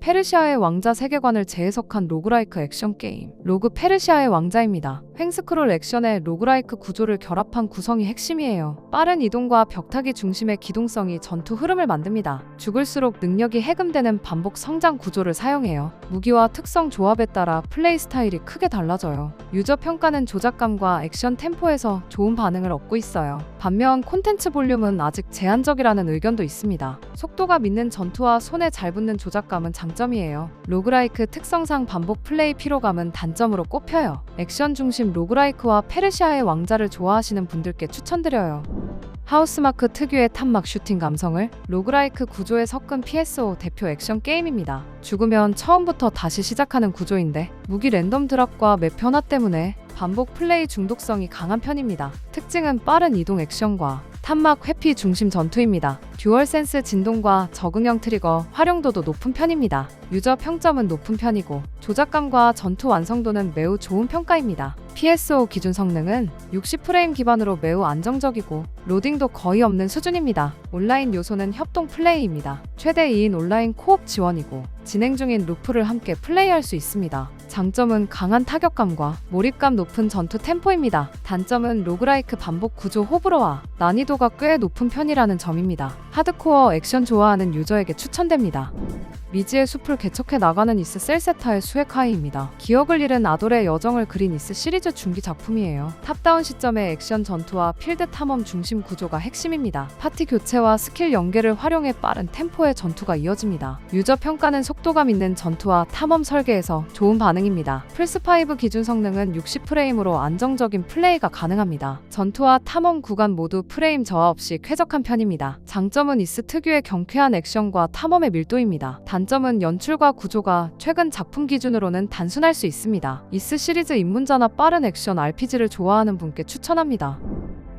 페르시아의 왕자 세계관을 재해석한 로그라이크 액션 게임 로그 페르시아의 왕자입니다. 횡스크롤 액션의 로그라이크 구조를 결합한 구성이 핵심이에요. 빠른 이동과 벽타기 중심의 기동성이 전투 흐름을 만듭니다. 죽을수록 능력이 해금되는 반복 성장 구조를 사용해요. 무기와 특성 조합에 따라 플레이 스타일이 크게 달라져요. 유저 평가는 조작감과 액션 템포에서 좋은 반응을 얻고 있어요. 반면 콘텐츠 볼륨은 아직 제한적이라는 의견도 있습니다. 속도가 믿는 전투와 손에 잘 붙는 조작감은 장점이에요. 로그라이크 특성상 반복 플레이 피로감은 단점으로 꼽혀요. 액션 중심 로그라이크와 페르시아의 왕자를 좋아하시는 분들께 추천드려요. 하우스마크 특유의 탄막 슈팅 감성을 로그라이크 구조에 섞은 PSO 대표 액션 게임입니다. 죽으면 처음부터 다시 시작하는 구조인데 무기 랜덤 드랍과 맵 변화 때문에 반복 플레이 중독성이 강한 편입니다. 특징은 빠른 이동 액션과 탄막 회피 중심 전투입니다. 듀얼센스 진동과 적응형 트리거 활용도도 높은 편입니다. 유저 평점은 높은 편이고 조작감과 전투 완성도는 매우 좋은 평가입니다. PSO 기준 성능은 60프레임 기반으로 매우 안정적이고 로딩도 거의 없는 수준입니다. 온라인 요소는 협동 플레이입니다. 최대 2인 온라인 코업 지원이고 진행 중인 루프를 함께 플레이할 수 있습니다. 장점은 강한 타격감과 몰입감 높은 전투 템포입니다. 단점은 로그라이크 반복 구조 호불호와 난이도가 꽤 높은 편이라는 점입니다. 하드코어 액션 좋아하는 유저에게 추천됩니다. 미지의 숲을 개척해 나가는 이스 셀세타의 수액하이입니다. 기억을 잃은 아돌의 여정을 그린 이스 시리즈 중기 작품이에요. 탑다운 시점의 액션 전투와 필드 탐험 중심 구조가 핵심입니다. 파티 교체와 스킬 연계를 활용해 빠른 템포의 전투가 이어집니다. 유저 평가는 속도감 있는 전투와 탐험 설계에서 좋은 반응입니다. 플스5 기준 성능은 60프레임으로 안정적인 플레이가 가능합니다. 전투와 탐험 구간 모두 프레임 저하 없이 쾌적한 편입니다. 장점은 이스 특유의 경쾌한 액션과 탐험의 밀도입니다. 단점은 연출과 구조가 최근 작품 기준으로는 단순할 수 있습니다. 이스 시리즈 입문자나 빠른 액션 RPG를 좋아하는 분께 추천합니다.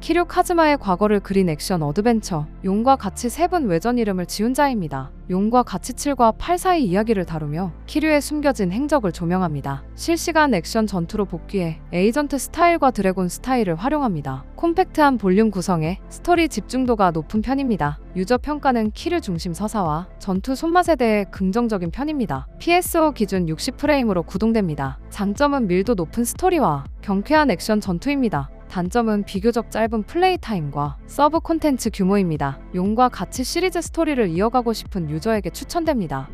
키류 카즈마의 과거를 그린 액션 어드벤처 용과 가치 세 분 외전 이름을 지은 자입니다. 용과 가치 7과 8 사이 이야기를 다루며 키류의 숨겨진 행적을 조명합니다. 실시간 액션 전투로 복귀해 에이전트 스타일과 드래곤 스타일을 활용합니다. 콤팩트한 볼륨 구성에 스토리 집중도가 높은 편입니다. 유저 평가는 키류 중심 서사와 전투 손맛에 대해 긍정적인 편입니다. PSO 기준 60프레임으로 구동됩니다. 장점은 밀도 높은 스토리와 경쾌한 액션 전투입니다. 단점은 비교적 짧은 플레이 타임과 서브 콘텐츠 규모입니다. 용과 가치 시리즈 스토리를 이어가고 싶은 유저에게 추천됩니다.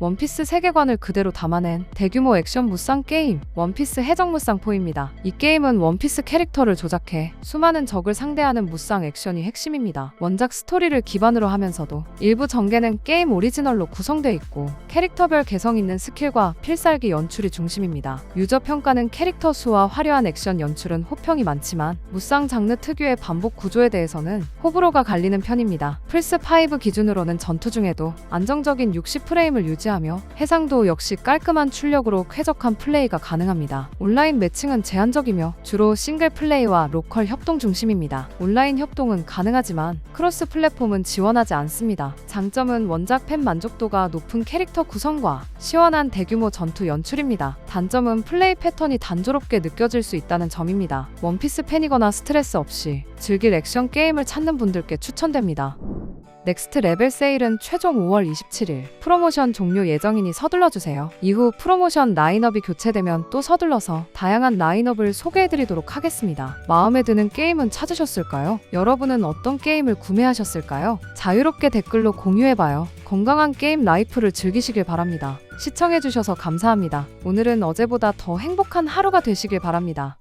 원피스 세계관을 그대로 담아낸 대규모 액션 무쌍 게임 원피스 해적 무쌍4입니다. 이 게임은 원피스 캐릭터를 조작해 수많은 적을 상대하는 무쌍 액션이 핵심입니다. 원작 스토리를 기반으로 하면서도 일부 전개는 게임 오리지널로 구성되어 있고 캐릭터별 개성 있는 스킬과 필살기 연출이 중심입니다. 유저 평가는 캐릭터 수와 화려한 액션 연출은 호평이 많지만 무쌍 장르 특유의 반복 구조에 대해서는 호불호가 갈리는 편입니다. 플스5 기준으로는 전투 중에도 안정적인 60프레임을 유지하며 해상도 역시 깔끔한 출력으로 쾌적한 플레이가 가능합니다. 온라인 매칭은 제한적이며 주로 싱글 플레이와 로컬 협동 중심입니다. 온라인 협동은 가능하지만 크로스 플랫폼은 지원하지 않습니다. 장점은 원작 팬 만족도가 높은 캐릭터 구성과 시원한 대규모 전투 연출입니다. 단점은 플레이 패턴이 단조롭게 느껴질 수 있다는 점입니다. 원피스 팬이거나 스트레스 없이 즐길 액션 게임을 찾는 분들께 추천됩니다. 넥스트 레벨 세일은 최종 5월 27일 프로모션 종료 예정이니 서둘러주세요. 이후 프로모션 라인업이 교체되면 또 서둘러서 다양한 라인업을 소개해드리도록 하겠습니다. 마음에 드는 게임은 찾으셨을까요? 여러분은 어떤 게임을 구매하셨을까요? 자유롭게 댓글로 공유해봐요. 건강한 게임 라이프를 즐기시길 바랍니다. 시청해주셔서 감사합니다. 오늘은 어제보다 더 행복한 하루가 되시길 바랍니다.